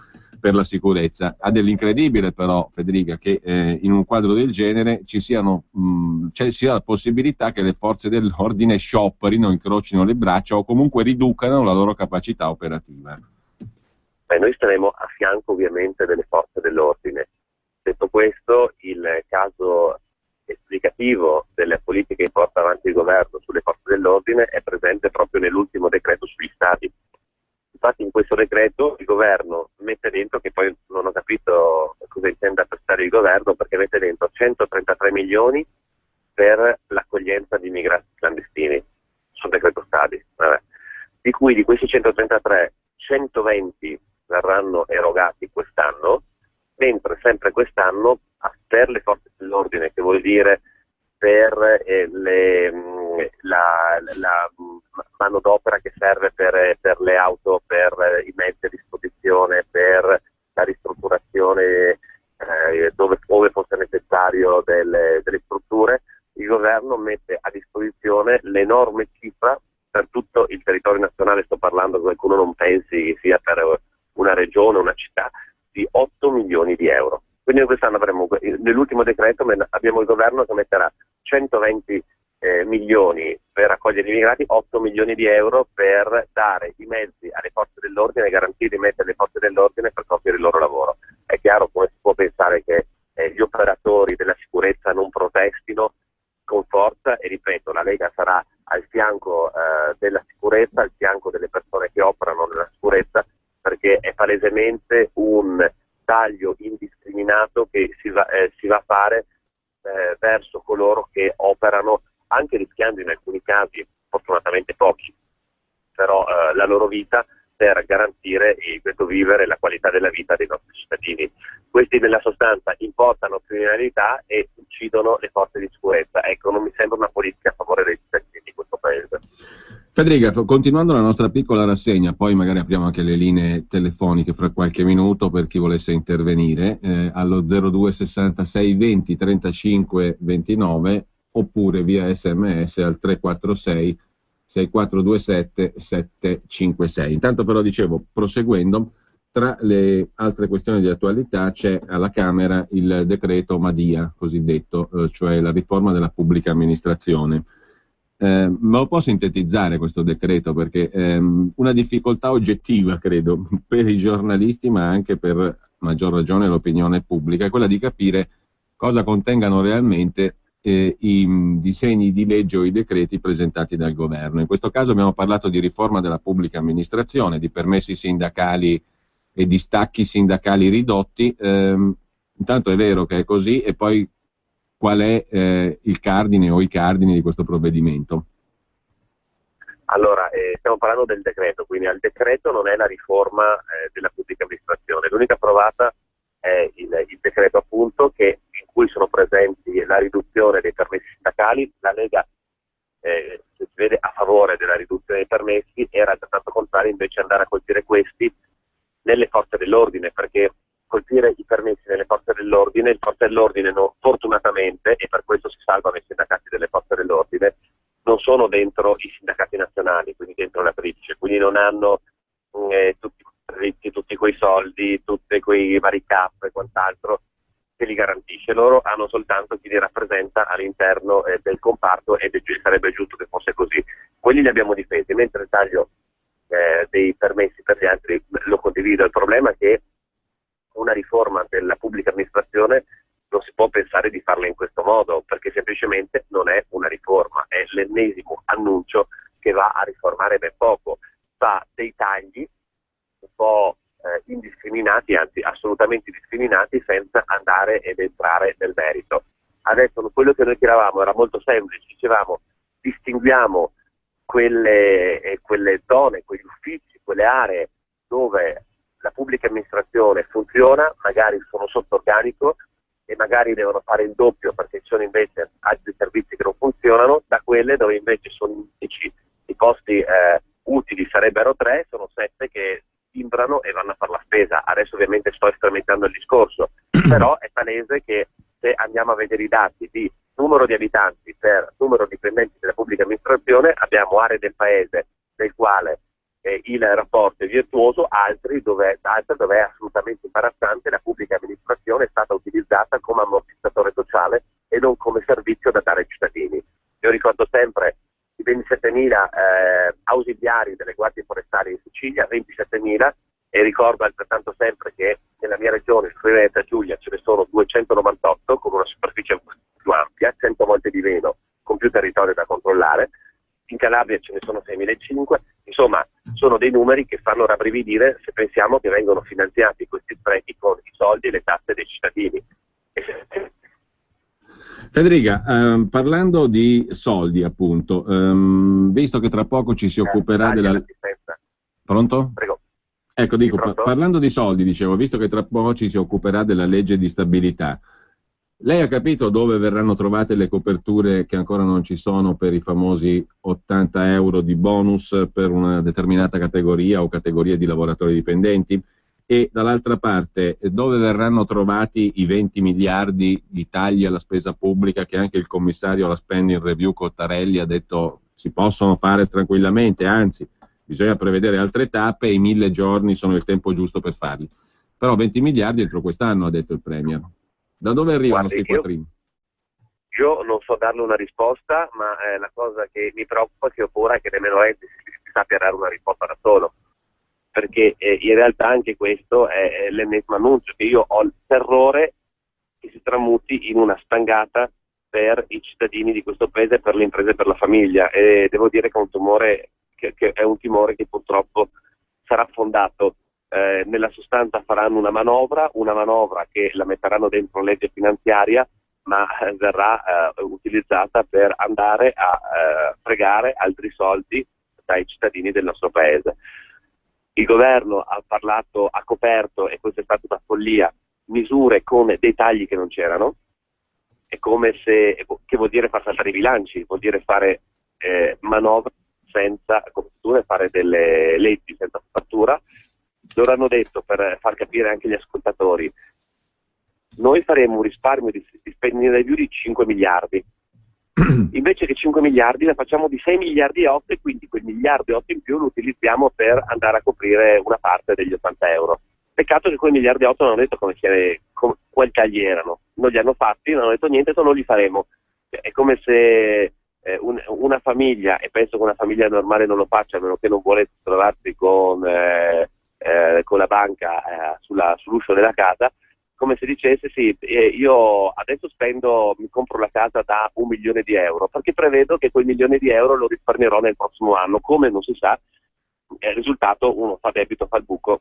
per la sicurezza. Ha dell'incredibile però, Federica, che in un quadro del genere ci sia la possibilità che le forze dell'ordine scioperino, incrocino le braccia o comunque riducano la loro capacità operativa. Noi staremo a fianco ovviamente delle forze dell'ordine. Detto questo, il caso esplicativo delle politiche che porta avanti il governo sulle forze dell'ordine è presente proprio nell'ultimo decreto sugli stadi. Infatti in questo decreto il governo mette dentro, che poi non ho capito cosa intenda prestare il governo, perché mette dentro 133 milioni per l'accoglienza di immigrati clandestini sul decreto stadi, di cui di questi 133, 120 verranno erogati quest'anno, mentre sempre quest'anno per le forze dell'ordine, che vuol dire per la manodopera che serve per le auto, per i mezzi a disposizione, per la ristrutturazione ove fosse necessario delle strutture, il governo mette a disposizione l'enorme cifra per tutto il territorio nazionale. Sto parlando, che qualcuno non pensi sia per una regione o una città, di 8 milioni di euro. Quindi quest'anno avremo, nell'ultimo decreto abbiamo il governo che metterà 120 milioni per accogliere gli immigrati, 8 milioni di euro per dare i mezzi alle forze dell'ordine e garantire i mezzi alle forze dell'ordine per compiere il loro lavoro. È chiaro, come si può pensare che gli operatori della sicurezza non protestino con forza, e ripeto, la Lega sarà al fianco della sicurezza, al fianco delle persone che operano nella sicurezza, perché è palesemente un taglio indiscriminato che si va a fare verso coloro che operano, anche rischiando in alcuni casi, fortunatamente pochi, però la loro vita per garantire il questo vivere e la qualità della vita dei nostri cittadini. Questi nella sostanza importano criminalità e uccidono le forze di sicurezza. Ecco, non mi sembra una politica a favore dei cittadini di questo paese. Federica, continuando la nostra piccola rassegna, poi magari apriamo anche le linee telefoniche fra qualche minuto per chi volesse intervenire, allo 02 66 20 35 29, oppure via SMS al 346 6427 756. Intanto però dicevo, proseguendo, tra le altre questioni di attualità c'è alla Camera il decreto Madia, cosiddetto, cioè la riforma della pubblica amministrazione. Me lo può sintetizzare questo decreto? Perché una difficoltà oggettiva, credo, per i giornalisti, ma anche per maggior ragione l'opinione pubblica, è quella di capire cosa contengano realmente i disegni di legge o i decreti presentati dal governo. In questo caso abbiamo parlato di riforma della pubblica amministrazione, di permessi sindacali e di stacchi sindacali ridotti. Intanto è vero che è così, e poi qual è il cardine o i cardini di questo provvedimento? Allora, stiamo parlando del decreto, quindi al decreto non è la riforma della pubblica amministrazione. L'unica approvata è il decreto, appunto, in cui sono presenti la riduzione dei permessi sindacali. La Lega si vede a favore della riduzione dei permessi, era altrettanto contrario invece andare a colpire questi nelle forze dell'ordine, perché colpire i permessi nelle forze dell'ordine, le forze dell'ordine fortunatamente, e per questo si salvano i sindacati delle forze dell'ordine, non sono dentro i sindacati nazionali, quindi dentro la Trice, quindi non hanno tutti quei soldi, tutti quei vari cap e quant'altro che li garantisce. Loro hanno soltanto chi li rappresenta all'interno del comparto, ed sarebbe giusto che fosse così. Quelli li abbiamo difesi, mentre il taglio dei permessi per gli altri lo condivido. Il problema è che una riforma della pubblica amministrazione non si può pensare di farla in questo modo, perché semplicemente non è una riforma, è l'ennesimo annuncio che va a riformare ben poco, fa dei tagli un po' indiscriminati, anzi assolutamente discriminati, senza andare ed entrare nel merito. Adesso quello che noi chiedevamo era molto semplice, dicevamo distinguiamo quelle zone, quegli uffici, quelle aree dove la pubblica amministrazione funziona, magari sono sotto organico e magari devono fare il doppio perché ci sono invece altri servizi che non funzionano, da quelle dove invece sono indici, i posti utili sarebbero 3, sono 7 che timbrano e vanno a fare la spesa. Adesso ovviamente sto estremizzando il discorso, però è palese che se andiamo a vedere i dati di numero di abitanti per numero di dipendenti della pubblica amministrazione, abbiamo aree del paese nel quale il rapporto è virtuoso, altre dove è assolutamente imbarazzante. La pubblica amministrazione è stata utilizzata come ammortizzatore sociale e non come servizio da dare ai cittadini. Io ricordo sempre i 27.000 ausiliari delle guardie forestali in Sicilia, 27.000, e ricordo altrettanto sempre che nella mia regione, il Friuli Venezia Giulia, ce ne sono 298 con una superficie più ampia, 100 volte di meno, con più territorio da controllare. In Calabria ce ne sono 6.500, Insomma, sono dei numeri che fanno rabbrividire se pensiamo che vengono finanziati questi sprechi con i soldi e le tasse dei cittadini. Federica, parlando di soldi, appunto, visto che tra poco ci si occuperà della... Pronto? Prego. Ecco, dico, Pronto? parlando di soldi, dicevo, visto che tra poco ci si occuperà della legge di stabilità, lei ha capito dove verranno trovate le coperture che ancora non ci sono per i famosi 80 euro di bonus per una determinata categoria o categorie di lavoratori dipendenti? E dall'altra parte, dove verranno trovati i 20 miliardi di tagli alla spesa pubblica che anche il commissario alla spending review Cottarelli ha detto si possono fare tranquillamente, anzi bisogna prevedere altre tappe e i 1000 giorni sono il tempo giusto per farli. Però 20 miliardi entro quest'anno, ha detto il Premier. Da dove arrivano questi quattrini? Io non so darle una risposta, ma la cosa che mi preoccupa, che ho paura, è che nemmeno lei si sappia dare una risposta da solo. Perché in realtà anche questo è l'ennesimo annuncio, che io ho il terrore che si tramuti in una stangata per i cittadini di questo paese, per le imprese e per la famiglia, e devo dire che è un tumore che è un timore che purtroppo sarà fondato. Nella sostanza faranno una manovra che la metteranno dentro legge finanziaria, ma verrà utilizzata per andare a fregare altri soldi dai cittadini del nostro paese. Il governo ha coperto, e questa è stata una follia, misure con dei tagli che non c'erano. È come se, che vuol dire far saltare i bilanci, vuol dire fare manovre senza copertura e fare delle leggi senza copertura. Loro hanno detto, per far capire anche agli ascoltatori, noi faremo un risparmio di spending review di 5 miliardi. Invece che 5 miliardi la facciamo di 6 miliardi e 8, e quindi quel miliardo e 8 in più lo utilizziamo per andare a coprire una parte degli 80 euro. Peccato che quei miliardi e 8 non hanno detto quali tagli erano, non li hanno fatti, non hanno detto niente, non li faremo. È come se una famiglia, e penso che una famiglia normale non lo faccia, a meno che non vuole trovarsi con la banca sull'uscio della casa, come se dicesse sì, io adesso mi compro la casa da 1 milione di euro, perché prevedo che quel 1 milione di euro lo risparmierò nel prossimo anno. Come non si sa, il risultato, uno fa debito, fa il buco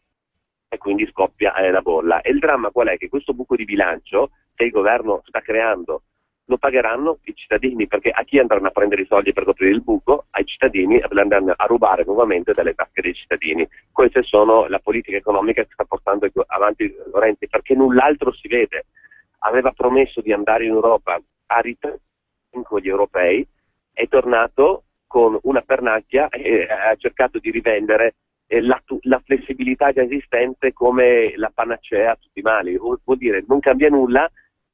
e quindi scoppia la bolla. E il dramma qual è? Che questo buco di bilancio che il governo sta creando lo pagheranno i cittadini, perché a chi andranno a prendere i soldi per coprire il buco? Ai cittadini, andranno a rubare nuovamente dalle tasche dei cittadini. Queste sono la politica economica che sta portando avanti Renzi, perché null'altro si vede. Aveva promesso di andare in Europa a ritornare con gli europei, è tornato con una pernacchia e ha cercato di rivendere la flessibilità già esistente come la panacea a tutti i mali. Vuol dire non cambia nulla,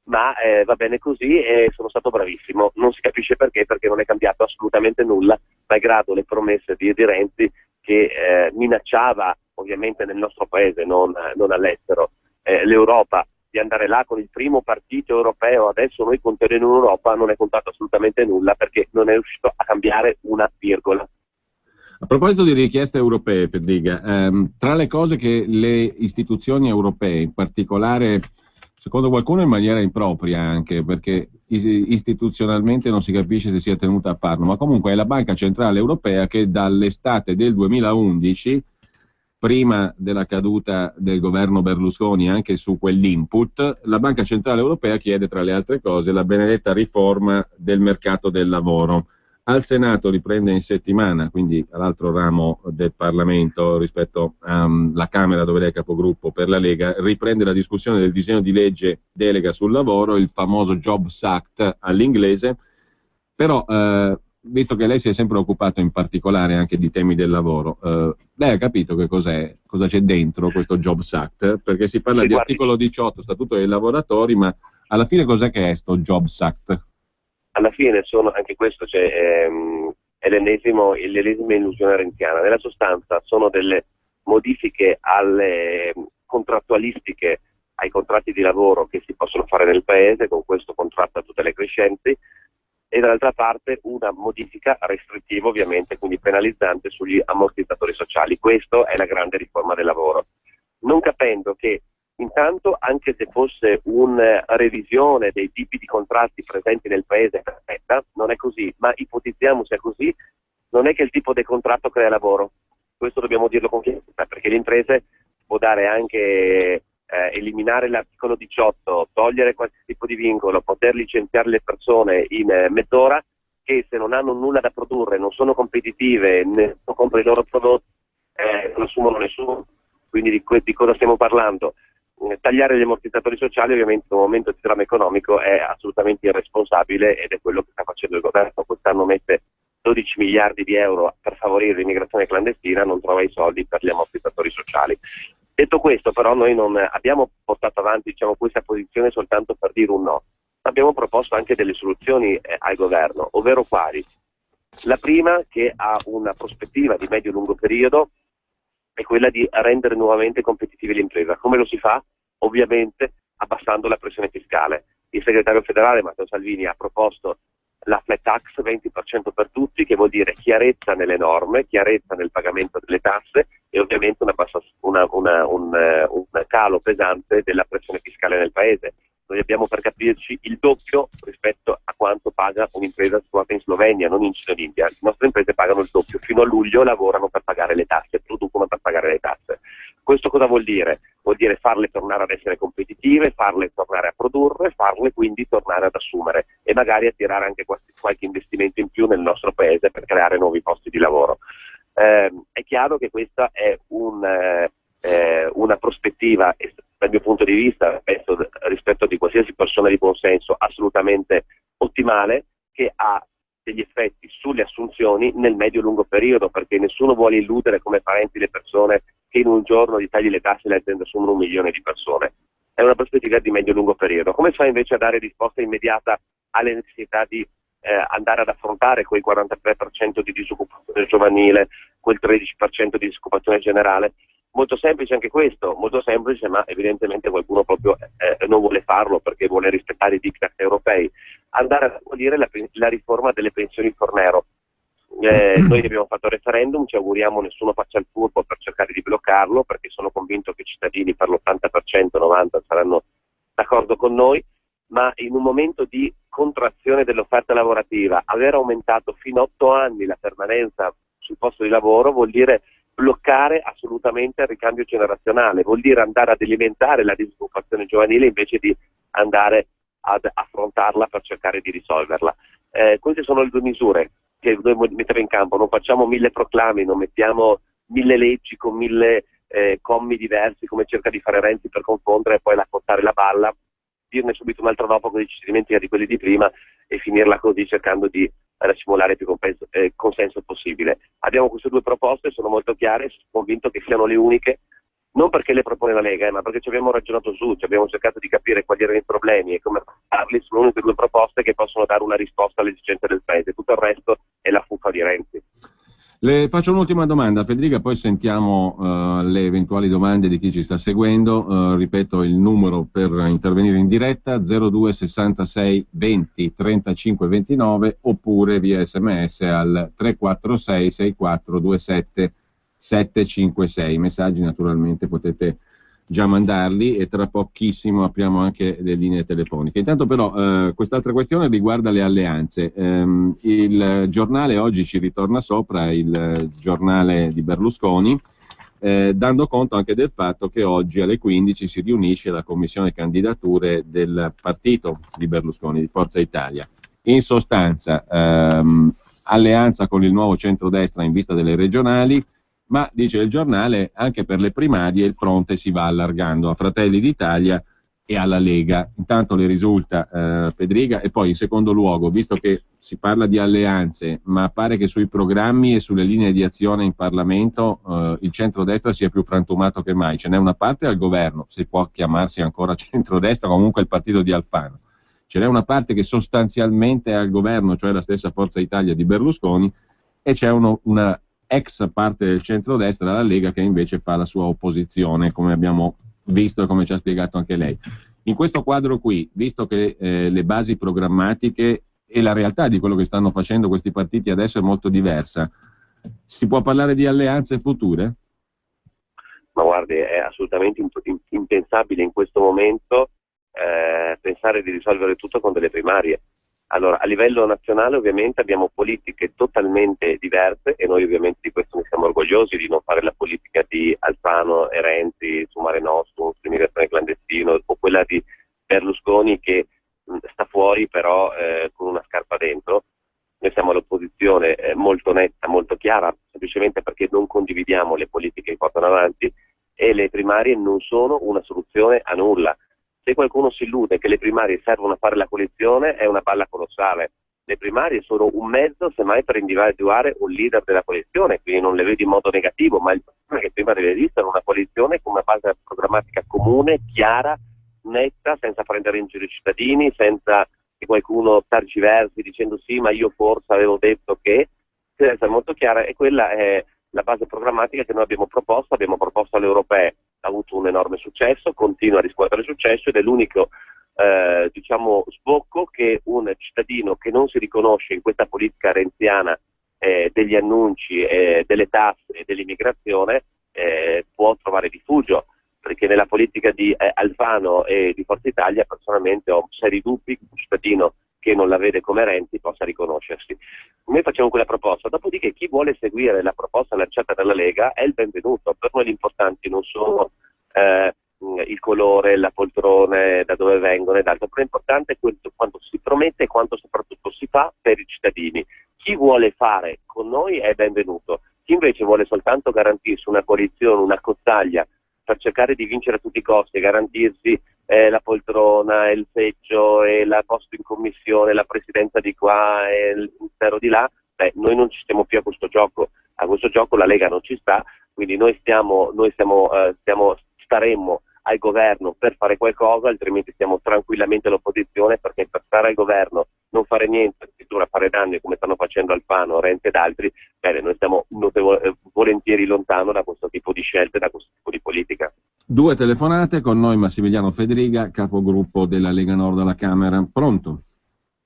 ma va bene così, e sono stato bravissimo. Non si capisce perché non è cambiato assolutamente nulla, malgrado le promesse di Renzi, che minacciava, ovviamente nel nostro paese, non all'estero, l'Europa, di andare là con il primo partito europeo. Adesso noi conteremo in Europa, non è contato assolutamente nulla, perché non è riuscito a cambiare una virgola. A proposito di richieste europee, Federica, tra le cose che le istituzioni europee, in particolare secondo qualcuno in maniera impropria anche, perché istituzionalmente non si capisce se sia tenuta a farlo, ma comunque è la Banca Centrale Europea che dall'estate del 2011, prima della caduta del governo Berlusconi anche su quell'input, la Banca Centrale Europea chiede tra le altre cose la benedetta riforma del mercato del lavoro. Al Senato riprende in settimana, quindi all'altro ramo del Parlamento rispetto alla Camera dove lei è capogruppo per la Lega, riprende la discussione del disegno di legge delega sul lavoro, il famoso Jobs Act all'inglese, però visto che lei si è sempre occupato in particolare anche di temi del lavoro, lei ha capito che cosa c'è dentro questo Jobs Act? Perché si parla di articolo 18, Statuto dei lavoratori, ma alla fine cos'è che è sto Jobs Act? Alla fine anche questo è l'ennesima illusione renziana. Nella sostanza sono delle modifiche alle contrattualistiche, ai contratti di lavoro che si possono fare nel paese, con questo contratto a tutele crescenti, e dall'altra parte una modifica restrittiva, ovviamente, quindi penalizzante sugli ammortizzatori sociali. Questa è la grande riforma del lavoro. Non capendo che intanto, anche se fosse una revisione dei tipi di contratti presenti nel paese perfetta, non è così, ma ipotizziamo sia così, non è che il tipo di contratto crea lavoro, questo dobbiamo dirlo con chiarezza, perché le imprese può dare anche eliminare l'articolo 18, togliere qualsiasi tipo di vincolo, poter licenziare le persone in mezz'ora, che se non hanno nulla da produrre, non sono competitive, nessuno compra i loro prodotti, non assumono nessuno. Quindi di cosa stiamo parlando? Tagliare gli ammortizzatori sociali ovviamente in un momento di dramma economico è assolutamente irresponsabile, ed è quello che sta facendo il governo. Quest'anno mette 12 miliardi di euro per favorire l'immigrazione clandestina, non trova i soldi per gli ammortizzatori sociali. Detto questo, però, noi non abbiamo portato avanti, questa posizione soltanto per dire un no. Abbiamo proposto anche delle soluzioni al governo, ovvero quali? La prima, che ha una prospettiva di medio-lungo periodo, è quella di rendere nuovamente competitive l'impresa. Come lo si fa? Ovviamente abbassando la pressione fiscale. Il segretario federale Matteo Salvini ha proposto la flat tax 20% per tutti, che vuol dire chiarezza nelle norme, chiarezza nel pagamento delle tasse e ovviamente un calo pesante della pressione fiscale nel paese. Noi abbiamo, per capirci, il doppio rispetto a quanto paga un'impresa situata in Slovenia, non in Cina e in India. Le nostre imprese pagano il doppio, fino a luglio lavorano per pagare le tasse, producono per pagare le tasse. Questo cosa vuol dire? Vuol dire farle tornare ad essere competitive, farle tornare a produrre, farle quindi tornare ad assumere e magari attirare anche qualche investimento in più nel nostro paese per creare nuovi posti di lavoro. È chiaro che questa è una prospettiva, dal mio punto di vista, penso, rispetto di qualsiasi persona di buon senso, assolutamente ottimale, che ha degli effetti sulle assunzioni nel medio-lungo periodo, perché nessuno vuole illudere come parenti le persone che in un giorno di tagli le tasse le aziende assumono 1 milione di persone. È una prospettiva di medio-lungo periodo. Come si fa invece a dare risposta immediata alle necessità di andare ad affrontare quel 43% di disoccupazione giovanile, quel 13% di disoccupazione generale? Molto semplice anche questo, molto semplice, ma evidentemente qualcuno proprio non vuole farlo perché vuole rispettare i diktat europei. Andare a abolire la riforma delle pensioni Fornero. Noi abbiamo fatto il referendum, ci auguriamo nessuno faccia il furbo per cercare di bloccarlo, perché sono convinto che i cittadini per l'80%, 90% saranno d'accordo con noi, ma in un momento di contrazione dell'offerta lavorativa, aver aumentato fino a 8 anni la permanenza sul posto di lavoro vuol dire bloccare assolutamente il ricambio generazionale, vuol dire andare ad alimentare la disoccupazione giovanile invece di andare ad affrontarla per cercare di risolverla. Queste sono le 2 misure che noi mettiamo in campo. Non facciamo 1000 proclami, non mettiamo 1000 leggi con 1000 commi diversi come cerca di fare Renzi per confondere e poi raccontare la balla, dirne subito un altro dopo così ci si dimentica di quelli di prima e finirla così cercando di simulare più consenso possibile. Abbiamo queste 2 proposte, sono molto chiare, sono convinto che siano le uniche, non perché le propone la Lega, ma perché ci abbiamo ragionato su, ci abbiamo cercato di capire quali erano i problemi e come farli. Sono le uniche 2 proposte che possono dare una risposta alle esigenze del Paese, tutto il resto è la fuffa di Renzi. Le faccio un'ultima domanda, Federica, poi sentiamo le eventuali domande di chi ci sta seguendo. Ripeto il numero per intervenire in diretta: 02 66 20 35 29, oppure via SMS al 346 64 27 756. I messaggi naturalmente potete già mandarli e tra pochissimo apriamo anche le linee telefoniche. Intanto però quest'altra questione riguarda le alleanze. Il giornale oggi ci ritorna sopra, il giornale di Berlusconi, dando conto anche del fatto che oggi alle 15 si riunisce la commissione candidature del partito di Berlusconi, di Forza Italia. In sostanza alleanza con il nuovo centrodestra in vista delle regionali, ma, dice il giornale, anche per le primarie il fronte si va allargando a Fratelli d'Italia e alla Lega. Intanto le risulta, Federica, e poi in secondo luogo, visto che si parla di alleanze, ma pare che sui programmi e sulle linee di azione in Parlamento il centrodestra sia più frantumato che mai. Ce n'è una parte al governo, se può chiamarsi ancora centrodestra, comunque il partito di Alfano. Ce n'è una parte che sostanzialmente è al governo, cioè la stessa Forza Italia di Berlusconi, e c'è una ex parte del centrodestra, la Lega, che invece fa la sua opposizione, come abbiamo visto e come ci ha spiegato anche lei. In questo quadro qui, visto che le basi programmatiche e la realtà di quello che stanno facendo questi partiti adesso è molto diversa, si può parlare di alleanze future? Ma guardi, è assolutamente impensabile in questo momento pensare di risolvere tutto con delle primarie. Allora, a livello nazionale ovviamente abbiamo politiche totalmente diverse e noi ovviamente di questo ne siamo orgogliosi, di non fare la politica di Alfano e Renzi su Mare Nostrum, sull'immigrazione clandestina, o quella di Berlusconi che sta fuori però con una scarpa dentro. Noi siamo all'opposizione molto netta, molto chiara, semplicemente perché non condividiamo le politiche che portano avanti e le primarie non sono una soluzione a nulla. Se qualcuno si illude che le primarie servono a fare la coalizione è una balla colossale. Le primarie sono un mezzo semmai per individuare un leader della coalizione, quindi non le vedo in modo negativo, ma il problema è che prima deve esistere una coalizione con una base programmatica comune, chiara, netta, senza prendere in giro i cittadini, senza che qualcuno targiversi dicendo sì ma io forse avevo detto che, deve essere molto chiara, e quella è la base programmatica che noi abbiamo proposto alle europee, ha avuto un enorme successo, continua a riscuotere successo ed è l'unico sbocco che un cittadino che non si riconosce in questa politica renziana degli annunci, delle tasse e dell'immigrazione può trovare rifugio, perché nella politica di Alfano e di Forza Italia personalmente ho seri dubbi che un cittadino che non la vede come Renzi possa riconoscersi. Noi facciamo quella proposta, dopodiché chi vuole seguire la proposta lanciata dalla Lega è il benvenuto. Per noi l'importante non sono il colore, la poltrone, da dove vengono ed altro, però l'importante è quanto si promette e quanto soprattutto si fa per i cittadini. Chi vuole fare con noi è benvenuto, chi invece vuole soltanto garantirsi una coalizione, una cozzaglia per cercare di vincere a tutti i costi e garantirsi la poltrona, il seggio e la posto in commissione, la presidenza di qua e il ministero di là, noi non ci stiamo più a questo gioco la Lega non ci sta, quindi staremmo al governo per fare qualcosa, altrimenti stiamo tranquillamente all'opposizione, perché per stare al governo, non fare niente, addirittura fare danni come stanno facendo Alfano, Renzi ed altri, noi stiamo volentieri lontano da questo tipo di scelte, da questo tipo di politica. 2 telefonate, con noi Massimiliano Fedriga, capogruppo della Lega Nord alla Camera. Pronto?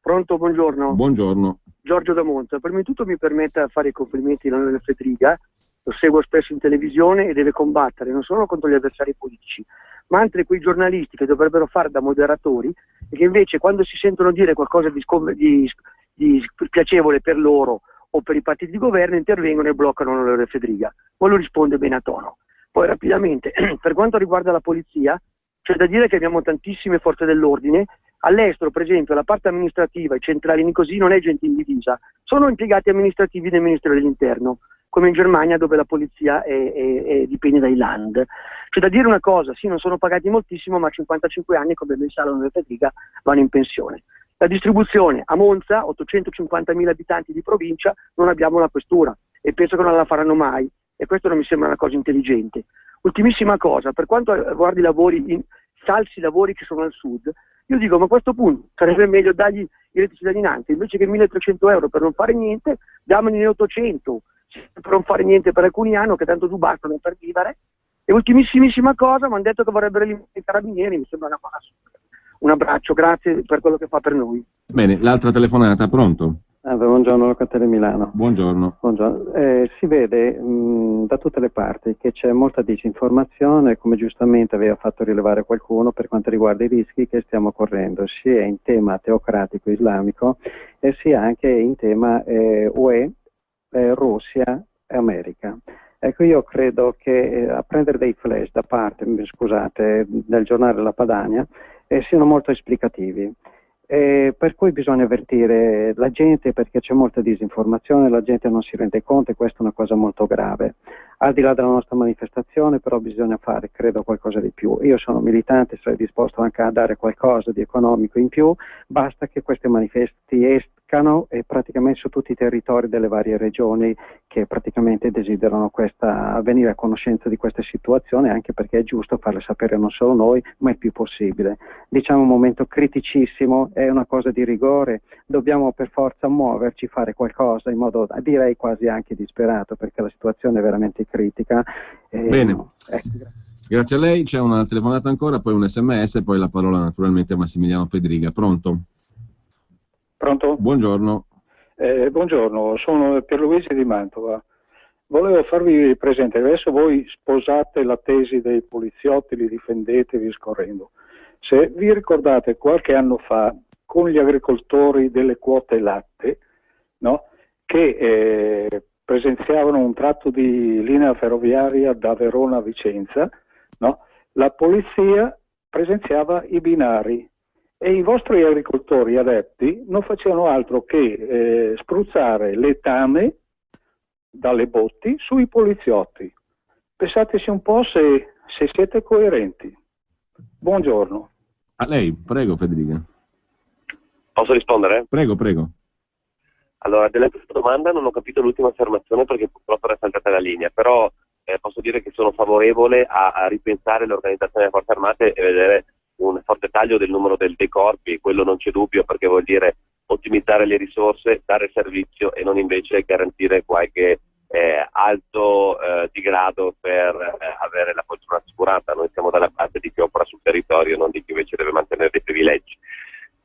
Pronto, buongiorno. Buongiorno. Giorgio da Monza. Prima di tutto mi permetta di fare i complimenti all'onorevole Fedriga, lo seguo spesso in televisione e deve combattere non solo contro gli avversari politici, ma anche quei giornalisti che dovrebbero fare da moderatori e che invece quando si sentono dire qualcosa di piacevole per loro o per i partiti di governo intervengono e bloccano l'onorevole Fedriga. Poi lo risponde bene a tono. Poi rapidamente, per quanto riguarda la polizia, c'è da dire che abbiamo tantissime forze dell'ordine. All'estero, per esempio, la parte amministrativa, i centralini così, non è gente in divisa, sono impiegati amministrativi del Ministero dell'Interno, come in Germania dove la polizia dipende dai land. C'è da dire una cosa, sì, non sono pagati moltissimo, ma a 55 anni, come ben sa l'onorevole Fedriga, vanno in pensione. La distribuzione a Monza, 850.000 abitanti di provincia, non abbiamo la questura e penso che non la faranno mai, e questo non mi sembra una cosa intelligente. Ultimissima cosa, per quanto riguarda i falsi lavori che sono al sud, io dico, ma a questo punto sarebbe meglio dargli il reddito di cittadinanza, invece che 1.300 euro per non fare niente, dammene 800 per non fare niente per alcuni anni, che tanto tu bastano per vivere. E ultimissimissima cosa, mi hanno detto che vorrebbero eliminare i carabinieri, mi sembra una cosa assurda. Un abbraccio, grazie per quello che fa per noi. Bene, l'altra telefonata, pronto? Buongiorno, Locatelli Milano. Buongiorno. Si vede da tutte le parti che c'è molta disinformazione, come giustamente aveva fatto rilevare qualcuno, per quanto riguarda i rischi che stiamo correndo, sia in tema teocratico islamico e sia anche in tema UE, Russia e America. Ecco, io credo che a prendere dei flash da parte, del giornale La Padania siano molto esplicativi. Per cui bisogna avvertire la gente, perché c'è molta disinformazione, la gente non si rende conto e questa è una cosa molto grave. Al di là della nostra manifestazione però bisogna fare, credo, qualcosa di più. Io sono militante, sarei disposto anche a dare qualcosa di economico in più, basta che questi manifesti escano e praticamente su tutti i territori delle varie regioni che praticamente desiderano venire a conoscenza di questa situazione, anche perché è giusto farle sapere non solo noi, ma il più possibile. Diciamo un momento criticissimo, è una cosa di rigore, dobbiamo per forza muoverci, fare qualcosa in modo, direi quasi anche disperato, perché la situazione è veramente critica. Bene, grazie a lei. C'è una telefonata ancora, poi un SMS e poi la parola naturalmente a Massimiliano Fedriga. Pronto? Pronto? Buongiorno. Buongiorno, sono Pierluigi di Mantova. Volevo farvi presente che adesso voi sposate la tesi dei poliziotti, li difendete via scorrendo. Se vi ricordate, qualche anno fa, con gli agricoltori delle quote latte, no? Che presenziavano un tratto di linea ferroviaria da Verona a Vicenza, no? La polizia presenziava i binari e i vostri agricoltori adepti non facevano altro che spruzzare letame dalle botti sui poliziotti. Pensateci un po' se siete coerenti. Buongiorno. A lei, prego Federica. Posso rispondere? Prego, prego. Allora, della tua domanda non ho capito l'ultima affermazione perché purtroppo era saltata la linea, però posso dire che sono favorevole a ripensare l'organizzazione delle forze armate e vedere un forte taglio del numero dei corpi, quello non c'è dubbio, perché vuol dire ottimizzare le risorse, dare servizio e non invece garantire qualche alto di grado per avere la poltrona assicurata. Noi siamo dalla parte di chi opera sul territorio, non di chi invece deve mantenere dei privilegi.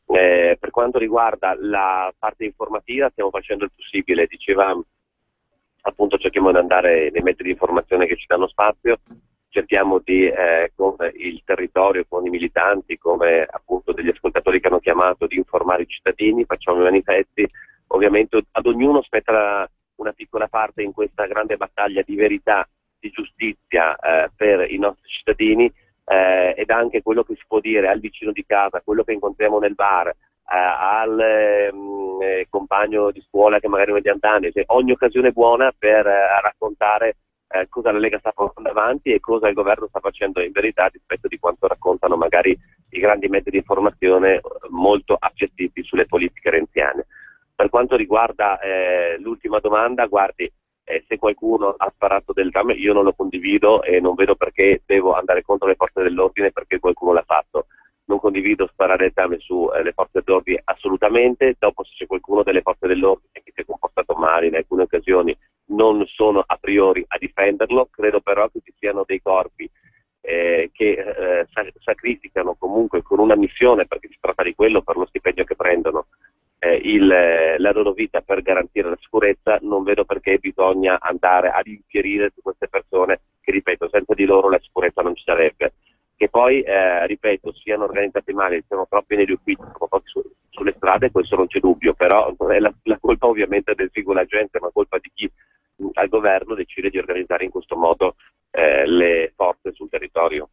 Per quanto riguarda la parte informativa stiamo facendo il possibile, diceva appunto cerchiamo di andare nei mezzi di informazione che ci danno spazio, cerchiamo di con il territorio, con i militanti, come appunto degli ascoltatori che hanno chiamato, di informare i cittadini, facciamo i manifesti, ovviamente ad ognuno spetta una piccola parte in questa grande battaglia di verità, di giustizia per i nostri cittadini. Ed anche quello che si può dire al vicino di casa, quello che incontriamo nel bar, al compagno di scuola che magari è mediantano, ogni occasione è buona per raccontare cosa la Lega sta portando avanti e cosa il governo sta facendo in verità rispetto di quanto raccontano magari i grandi mezzi di informazione molto appiattiti sulle politiche renziane. Per quanto riguarda l'ultima domanda, guardi, se qualcuno ha sparato del dramma io non lo condivido e non vedo perché devo andare contro le forze dell'ordine perché qualcuno l'ha fatto. Non condivido sparare il dramma su le forze dell'ordine assolutamente. Dopo, se c'è qualcuno delle forze dell'ordine che si è comportato male in alcune occasioni, non sono a priori a difenderlo. Credo però che ci siano dei corpi che sacrificano comunque con una missione, perché si tratta di quello, per lo stipendio che prendono, la loro vita per garantire la sicurezza. Non vedo perché bisogna andare ad infierire su queste persone che, ripeto, senza di loro la sicurezza non ci sarebbe. Che poi, ripeto, siano organizzati male, siano troppi negli uffici, sono pochi sulle strade, questo non c'è dubbio, però non è la colpa ovviamente del singolo agente, ma colpa di chi al governo decide di organizzare in questo modo le forze sul territorio.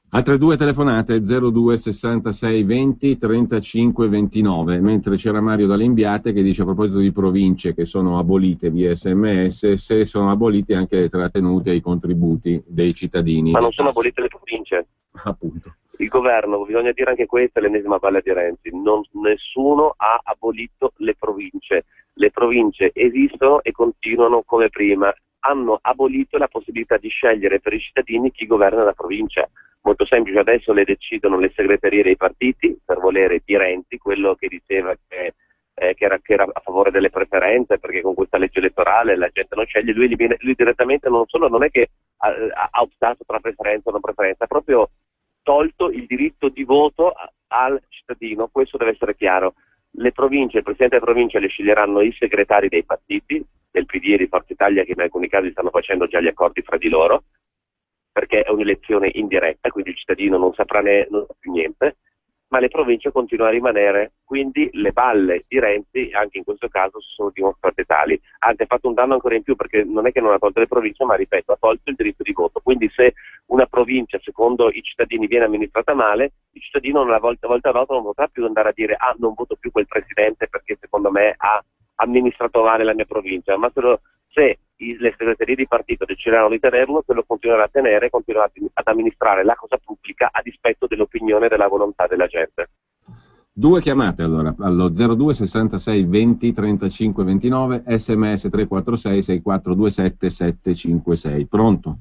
Altre due telefonate, 02 66 20 35 29, mentre c'era Mario D'Alembiate che dice a proposito di province che sono abolite via SMS, se sono abolite anche le trattenute e i contributi dei cittadini. Ma non sono abolite le province. Appunto. Il governo, bisogna dire anche questa, è l'ennesima balla di Renzi, nessuno ha abolito le province. Le province esistono e continuano come prima. Hanno abolito la possibilità di scegliere per i cittadini chi governa la provincia. Molto semplice, adesso le decidono le segreterie dei partiti per volere di Renzi, quello che diceva che era a favore delle preferenze, perché con questa legge elettorale la gente non sceglie, lui direttamente non è che ha optato tra preferenza o non preferenza, ha proprio tolto il diritto di voto al cittadino. Questo deve essere chiaro. Le province, il presidente della provincia le sceglieranno i segretari dei partiti, del PD e di Forza Italia, che in alcuni casi stanno facendo già gli accordi fra di loro, perché è un'elezione indiretta, quindi il cittadino non saprà più niente, ma le province continuano a rimanere, quindi le balle di Renzi anche in questo caso si sono dimostrate tali. Anzi, ha fatto un danno ancora in più, perché non è che non ha tolto le province, ma ripeto, ha tolto il diritto di voto. Quindi se una provincia secondo i cittadini viene amministrata male, il cittadino una volta a volta non potrà più andare a dire non voto più quel presidente perché secondo me ha amministrato male la mia provincia, ma se le segreterie di partito decideranno di tenerlo, se lo continuerà a tenere e continuerà ad amministrare la cosa pubblica a dispetto dell'opinione e della volontà della gente. Due chiamate allora, allo 02 66 20 35 29, sms 346 6427 756. Pronto?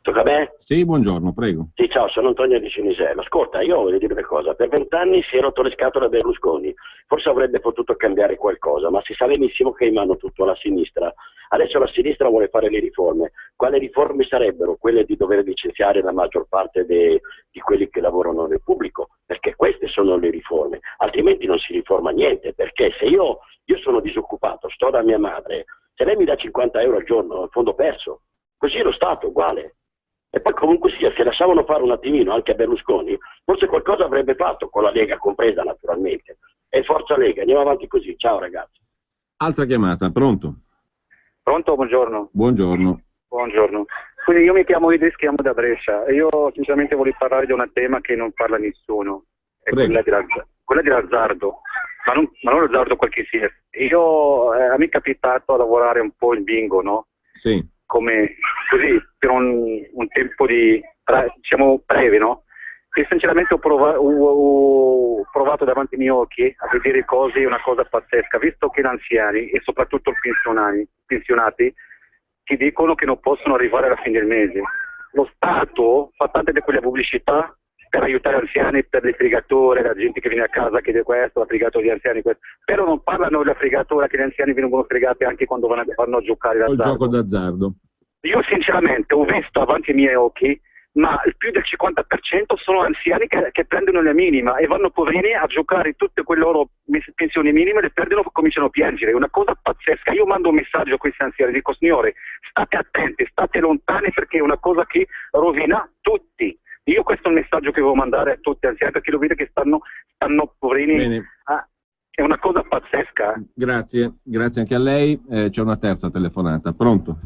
Tocca a me? Sì, buongiorno, prego. Sì, ciao, sono Antonio di Cinisello. Ascolta, io voglio dire una cosa. Per 20 anni si è rotto le scatole a Berlusconi. Forse avrebbe potuto cambiare qualcosa, ma si sa benissimo che è in mano tutto alla sinistra. Adesso la sinistra vuole fare le riforme. Quali riforme sarebbero? Quelle di dover licenziare la maggior parte di quelli che lavorano nel pubblico, perché queste sono le riforme. Altrimenti non si riforma niente, perché se io sono disoccupato, sto da mia madre, se lei mi dà 50 euro al giorno, a fondo perso, così lo Stato uguale. E poi comunque sia, se lasciavano fare un attimino anche a Berlusconi, forse qualcosa avrebbe fatto, con la Lega compresa naturalmente. E forza Lega, andiamo avanti così. Ciao ragazzi. Altra chiamata, pronto? Pronto, buongiorno. Buongiorno. Buongiorno. Quindi io mi chiamo Idris, chiamo da Brescia e io sinceramente voglio parlare di un tema che non parla nessuno, è quella di l'azzardo, ma non l'azzardo quel che sia. Io a me è capitato a lavorare un po' in bingo, no? Sì. Come così per un tempo diciamo breve, no? E sinceramente ho provato davanti ai miei occhi a vedere cose, una cosa pazzesca, visto che gli anziani e soprattutto i pensionati ti dicono che non possono arrivare alla fine del mese. Lo Stato fa tante di quelle pubblicità per aiutare gli anziani, per le fregature, la gente che viene a casa chiede questo, la fregatura degli anziani, questo. Però non parlano della fregatura che gli anziani vengono fregati anche quando vanno a giocare d'azzardo. Il gioco d'azzardo. Io sinceramente ho visto davanti ai miei occhi, ma più del 50% sono anziani che prendono la minima e vanno poverini a giocare tutte quelle loro pensioni minime, le perdono e cominciano a piangere. È una cosa pazzesca. Io mando un messaggio a questi anziani, dico signore, state attenti, state lontani perché è una cosa che rovina tutti. Io questo è un messaggio che devo mandare a tutti gli anziani perché lo vedo che stanno poverini. Bene. È una cosa pazzesca. Grazie anche a lei. C'è una terza telefonata. Pronto?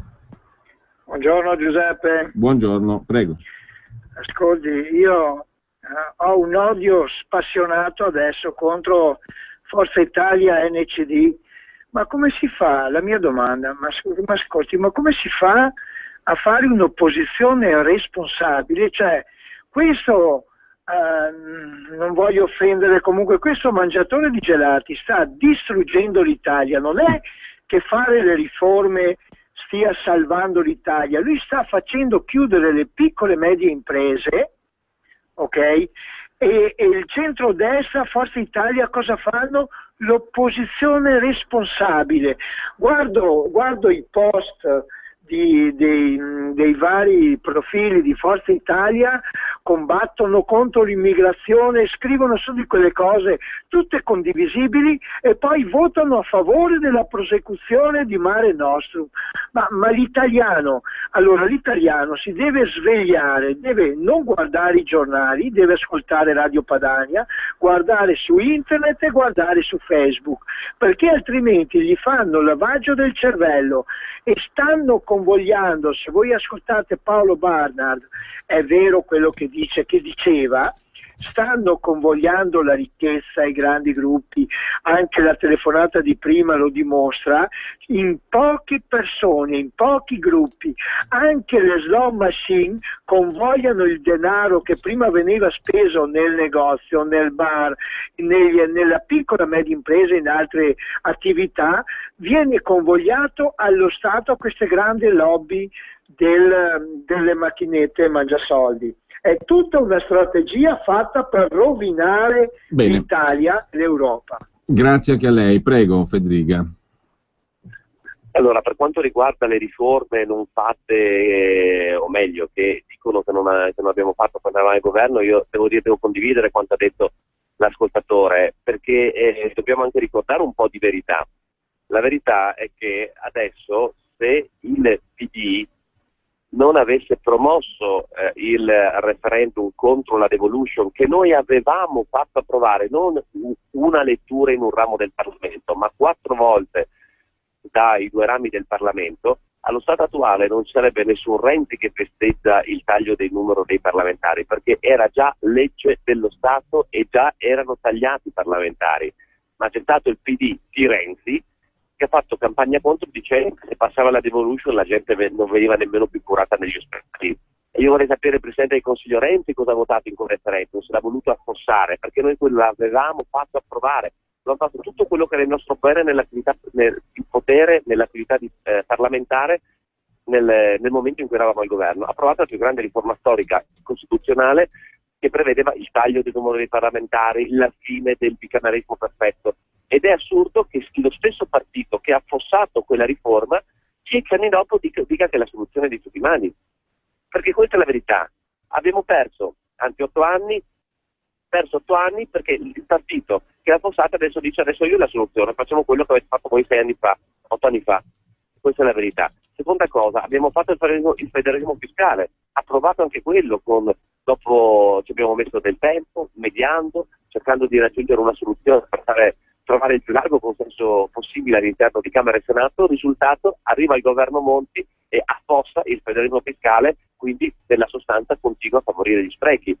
Buongiorno Giuseppe. Buongiorno, prego. Ascolti, io ho un odio spassionato adesso contro Forza Italia e NCD, ma come si fa? La mia domanda, ma ascolti, ma come si fa a fare un'opposizione responsabile? Cioè, questo, non voglio offendere, comunque questo mangiatore di gelati sta distruggendo l'Italia, non è che fare le riforme stia salvando l'Italia, lui sta facendo chiudere le piccole e medie imprese, ok? E il centrodestra, Forza Italia cosa fanno? L'opposizione responsabile. Guardo i post dei vari profili di Forza Italia, combattono contro l'immigrazione, scrivono su di quelle cose tutte condivisibili e poi votano a favore della prosecuzione di Mare Nostrum. Ma l'italiano si deve svegliare, deve non guardare i giornali, deve ascoltare Radio Padania, guardare su internet e guardare su Facebook, perché altrimenti gli fanno lavaggio del cervello e stanno convogliando. Se voi ascoltate Paolo Barnard, è vero quello che diceva, stanno convogliando la ricchezza, i grandi gruppi, anche la telefonata di prima lo dimostra, in poche persone, in pochi gruppi. Anche le slot machine convogliano il denaro che prima veniva speso nel negozio, nel bar, nella piccola e media impresa, in altre attività, viene convogliato allo Stato, a queste grandi lobby delle macchinette mangiasoldi. È tutta una strategia fatta per rovinare l'Italia e l'Europa. Grazie anche a lei. Prego, Federica. Allora, per quanto riguarda le riforme non fatte, o meglio, che dicono che non abbiamo fatto quando eravamo al governo, io devo condividere quanto ha detto l'ascoltatore, perché dobbiamo anche ricordare un po' di verità. La verità è che adesso, se il PD non avesse promosso il referendum contro la devolution, che noi avevamo fatto approvare, non una lettura in un ramo del Parlamento, ma 4 volte dai 2 rami del Parlamento, allo stato attuale non sarebbe nessun Renzi che festeggia il taglio del numero dei parlamentari, perché era già legge dello Stato e già erano tagliati i parlamentari. Ma c'è stato il PD di Renzi che ha fatto campagna contro, dicendo che se passava la devolution la gente non veniva nemmeno più curata negli ospedali. E io vorrei sapere, Presidente del Consiglio Renzi, cosa ha votato in quel referendum, se l'ha voluto affossare, perché noi quello l'avevamo fatto approvare, abbiamo fatto tutto quello che era il nostro potere nell'attività parlamentare nel momento in cui eravamo al governo. Ha approvato la più grande riforma storica costituzionale che prevedeva il taglio del numero dei parlamentari, la fine del bicameralismo perfetto. Ed è assurdo che lo stesso partito che ha affossato quella riforma 10 anni dopo dica che la soluzione è di tutti i mali. Perché questa è la verità. Abbiamo perso 8 anni perché il partito che l'ha affossato adesso dice adesso io la soluzione, facciamo quello che avete fatto voi 8 anni fa. Questa è la verità. Seconda cosa, abbiamo fatto il federalismo fiscale, approvato anche quello, dopo ci abbiamo messo del tempo, mediando, cercando di raggiungere una soluzione per trovare il più largo consenso possibile all'interno di Camera e Senato. Risultato, arriva il governo Monti e affossa il federalismo fiscale, quindi nella sostanza continua a favorire gli sprechi.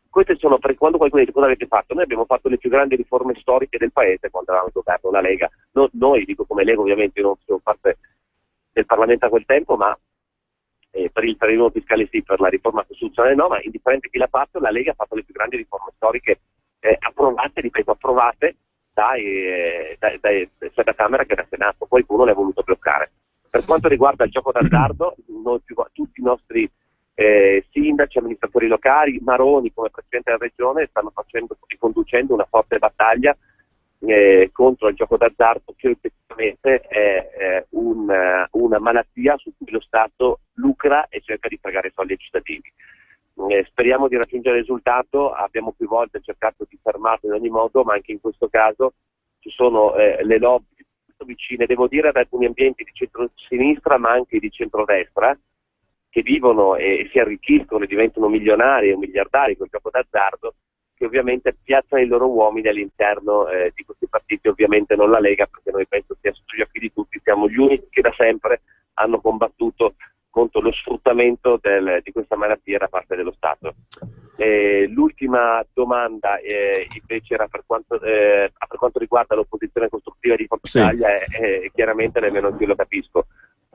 Queste sono, per quando qualcuno dice cosa avete fatto, noi abbiamo fatto le più grandi riforme storiche del paese quando eravamo al governo, la Lega. Noi, dico come Lega ovviamente, io non facevo parte del Parlamento a quel tempo, ma per il federalismo fiscale sì, per la riforma costituzionale no, ma indifferente chi l'ha fatto, la Lega ha fatto le più grandi riforme storiche approvate sia da Camera che da Senato. Qualcuno le ha voluto bloccare. Per quanto riguarda il gioco d'azzardo, tutti i nostri sindaci, amministratori locali, Maroni come Presidente della Regione stanno conducendo una forte battaglia contro il gioco d'azzardo, che effettivamente è una malattia su cui lo Stato lucra e cerca di fregare soldi ai cittadini. Speriamo di raggiungere il risultato, abbiamo più volte cercato di fermarlo in ogni modo, ma anche in questo caso ci sono le lobby vicine, devo dire, ad alcuni ambienti di centro-sinistra ma anche di centrodestra, che vivono e si arricchiscono e diventano milionari o miliardari col gioco d'azzardo, che ovviamente piazzano i loro uomini all'interno di questi partiti, ovviamente non la Lega, perché noi penso sia sotto gli occhi di tutti, siamo gli unici che da sempre hanno combattuto contro lo sfruttamento di questa malattia da parte dello Stato. L'ultima domanda invece era per quanto riguarda l'opposizione costruttiva di Forza Italia, chiaramente nemmeno io lo capisco.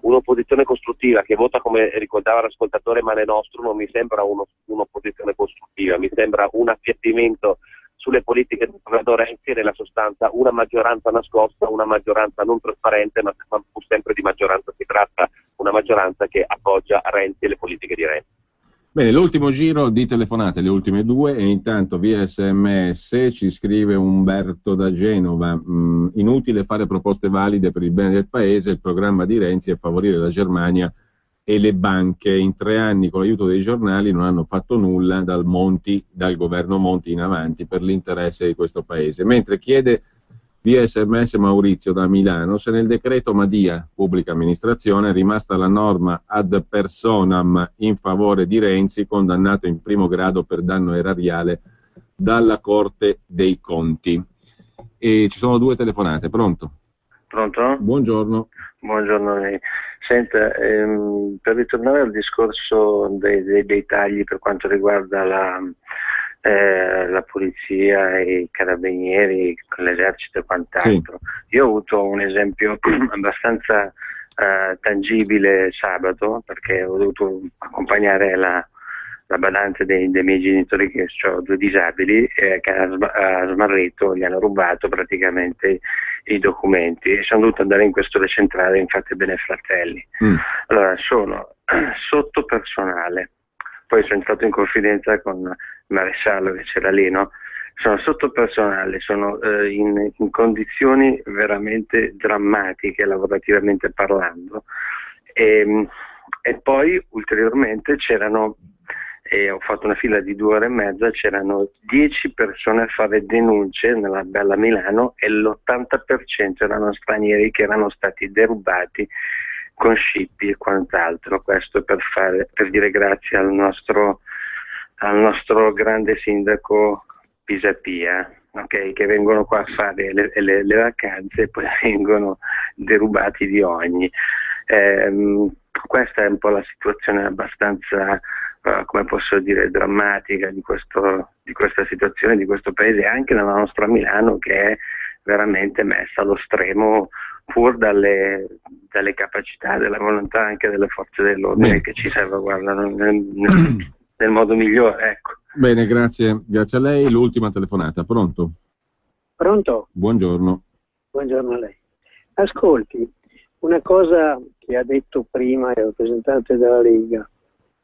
Un'opposizione costruttiva che vota, come ricordava l'ascoltatore Male Nostro, non mi sembra un'opposizione costruttiva, mi sembra un appiattimento sulle politiche del governo Renzi e nella sostanza una maggioranza nascosta, una maggioranza non trasparente, ma pur sempre di maggioranza si tratta, una maggioranza che appoggia Renzi e le politiche di Renzi. Bene, l'ultimo giro di telefonate, le ultime due, e intanto via SMS ci scrive Umberto da Genova: inutile fare proposte valide per il bene del paese, il programma di Renzi è favorire la Germania e le banche. In 3 anni con l'aiuto dei giornali non hanno fatto nulla dal governo Monti in avanti per l'interesse di questo paese. Mentre chiede via SMS Maurizio da Milano se nel decreto Madia, pubblica amministrazione, è rimasta la norma ad personam in favore di Renzi, condannato in primo grado per danno erariale dalla Corte dei Conti. E ci sono 2 telefonate, pronto? Pronto? Buongiorno. Buongiorno a lei. Senta, per ritornare al discorso dei tagli per quanto riguarda la polizia, i carabinieri, l'esercito e quant'altro, sì. Io ho avuto un esempio abbastanza tangibile sabato, perché ho dovuto accompagnare la badante dei miei genitori, che ho 2 disabili, che a Smarrito gli hanno rubato praticamente i documenti e sono dovuto andare in questore centrale, infatti Benefratelli. Allora, sono sotto personale, poi sono entrato in confidenza con il maresciallo che c'era lì, no? Sono sotto personale, sono in condizioni veramente drammatiche lavorativamente parlando, e poi ulteriormente c'erano, ho fatto una fila di 2 ore e mezza, c'erano 10 persone a fare denunce nella bella Milano e l'80% erano stranieri che erano stati derubati con scippi e quant'altro. Questo per dire grazie al nostro grande sindaco Pisapia, okay, che vengono qua a fare le vacanze e poi vengono derubati di ogni. Questa è un po' la situazione abbastanza, come posso dire, drammatica di questa situazione, di questo paese, anche nella nostra Milano, che è veramente messa allo stremo, pur dalle capacità, della volontà anche delle forze dell'ordine che ci salvaguardano nel modo migliore. Ecco. Bene, grazie a lei. L'ultima telefonata, pronto? Pronto? Buongiorno. Buongiorno a lei. Ascolti, una cosa che ha detto prima il rappresentante della Lega,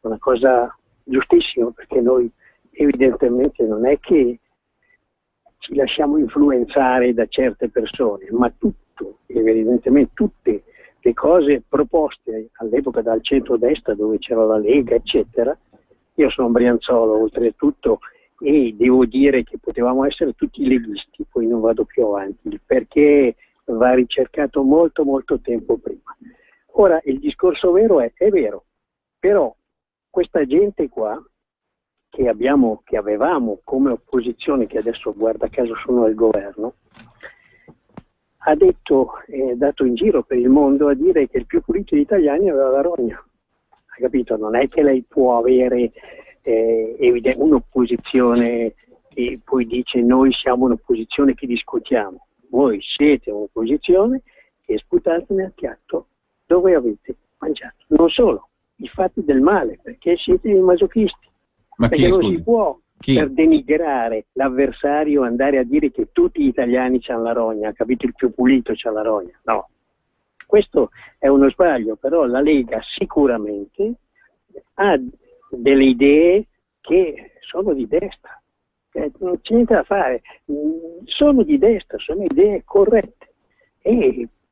una cosa giustissima, perché noi evidentemente non è che ci lasciamo influenzare da certe persone, ma evidentemente tutte le cose proposte all'epoca dal centro-destra, dove c'era la Lega, eccetera. Io sono brianzolo oltretutto e devo dire che potevamo essere tutti leghisti, poi non vado più avanti, perché va ricercato molto molto tempo prima. Ora, il discorso vero è vero, però questa gente qua che avevamo come opposizione, che adesso guarda caso sono al governo, ha dato in giro per il mondo a dire che il più pulito degli italiani aveva la rogna. Ha capito? Non è che lei può avere un'opposizione che poi dice noi siamo un'opposizione che discutiamo. Voi siete un'opposizione che sputate nel piatto dove avete mangiato. Non solo, i fatti del male, perché siete dei masochisti. Ma perché chi, non si può, per denigrare l'avversario, andare a dire che tutti gli italiani hanno la rogna, capito? Il più pulito c'ha la rogna. No, questo è uno sbaglio, però la Lega sicuramente ha delle idee che sono di destra, non c'è niente da fare, sono di destra, sono idee corrette,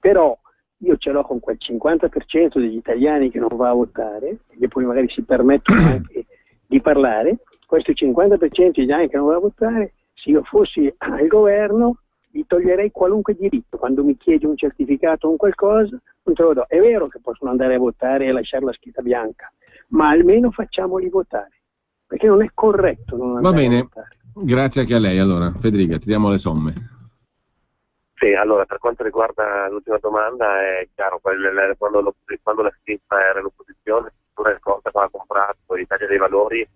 però io ce l'ho con quel 50% degli italiani che non va a votare, e poi magari si permettono anche di parlare, questo 50% degli italiani che non va a votare, se io fossi al governo gli toglierei qualunque diritto. Quando mi chiede un certificato o un qualcosa, non te lo do. È vero che possono andare a votare e lasciare la scheda bianca, ma almeno facciamoli votare, perché non è corretto non andare a votare. Grazie anche a lei. Allora, Federica, tiriamo le somme. Sì, allora, per quanto riguarda l'ultima domanda, è chiaro, quando la sinistra era all'opposizione, il Conte aveva comprato l'Italia dei Valori,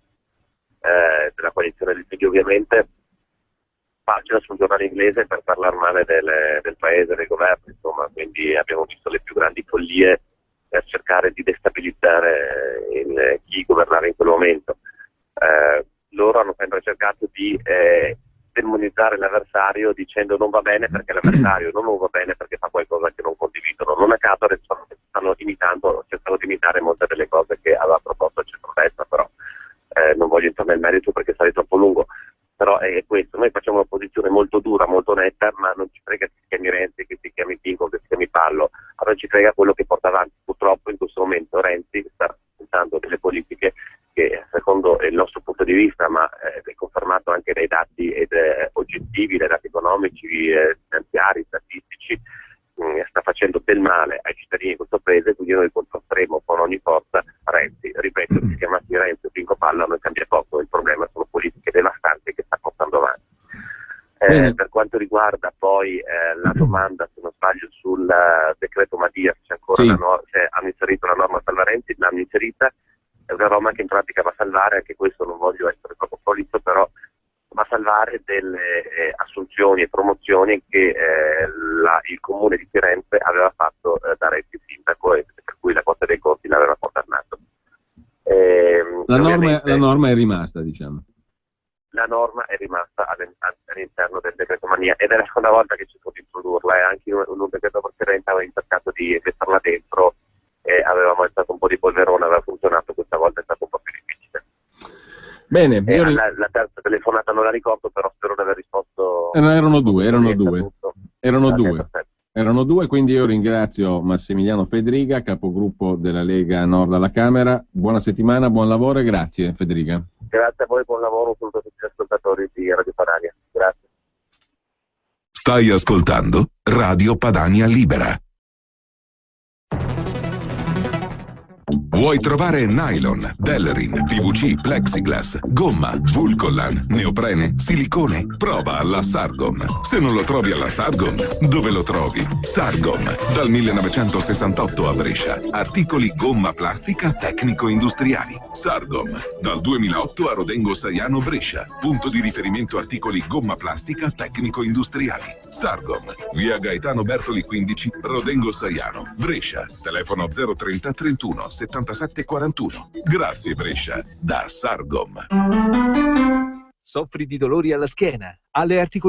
della coalizione del PD ovviamente, pagina sul giornale inglese per parlare male del paese, del governo, insomma, quindi abbiamo visto le più grandi follie per cercare di destabilizzare chi governava in quel momento. Loro hanno sempre cercato di demonizzare l'avversario dicendo non va bene perché l'avversario non va bene perché fa qualcosa che non condividono. Non a caso adesso stanno cercando di imitare molte delle cose che aveva proposto il centrodestra, però non voglio entrare nel merito perché sarei troppo lungo. Però è questo, noi facciamo una posizione molto dura, molto netta, ma non ci frega che si chiami Renzi, che si chiami Pinco, che si chiami Pallo, allora ci frega quello che porta avanti. Purtroppo in questo momento Renzi sta presentando delle politiche che secondo il nostro punto di vista, ma è confermato anche dai dati oggettivi, dai dati economici, finanziari, statistici, sta facendo del male ai cittadini di questo paese, quindi noi contrasteremo con ogni forza Renzi. Ripeto, che si chiamassi Renzi o Pinco Pallo non cambia poco, il problema sono politiche devastanti che sta portando avanti. Per quanto riguarda poi la domanda, se non sbaglio, sul decreto Madia, c'è ancora hanno inserito la norma salva Renzi, l'hanno inserita, è una norma che in pratica va a salvare, anche questo non voglio essere troppo prolisso, però va a salvare delle assunzioni e promozioni che il comune di Firenze aveva fatto da Renzi sindaco, e per cui la Corte dei Conti l'aveva condannato. La norma è rimasta, diciamo. La norma è rimasta all'interno del decreto Mania ed è la seconda volta che ci può introdurla, e anche in un decreto precedente aveva cercato di metterla dentro e avevamo alzato un po' di polverone, aveva funzionato, questa volta è stato un po' più difficile. Bene, la terza telefonata non la ricordo, però spero di aver risposto. Erano due, quindi io ringrazio Massimiliano Fedriga, capogruppo della Lega Nord alla Camera. Buona settimana, buon lavoro e grazie Fedriga. Grazie a voi, buon lavoro, un saluto a tutti gli ascoltatori di Radio Padania. Grazie. Stai ascoltando Radio Padania Libera. Vuoi trovare nylon, Delrin, PVC, plexiglass, gomma, Vulcolan, neoprene, silicone? Prova alla Sargom. Se non lo trovi alla Sargom, dove lo trovi? Sargom, dal 1968 a Brescia. Articoli gomma plastica tecnico-industriali. Sargom, dal 2008 a Rodengo Saiano Brescia. Punto di riferimento articoli gomma plastica tecnico-industriali. Sargom, via Gaetano Bertoli 15, Rodengo Saiano, Brescia. Telefono 030 31 77 41. Grazie Brescia, da Sargom. Soffri di dolori alla schiena, alle articolazioni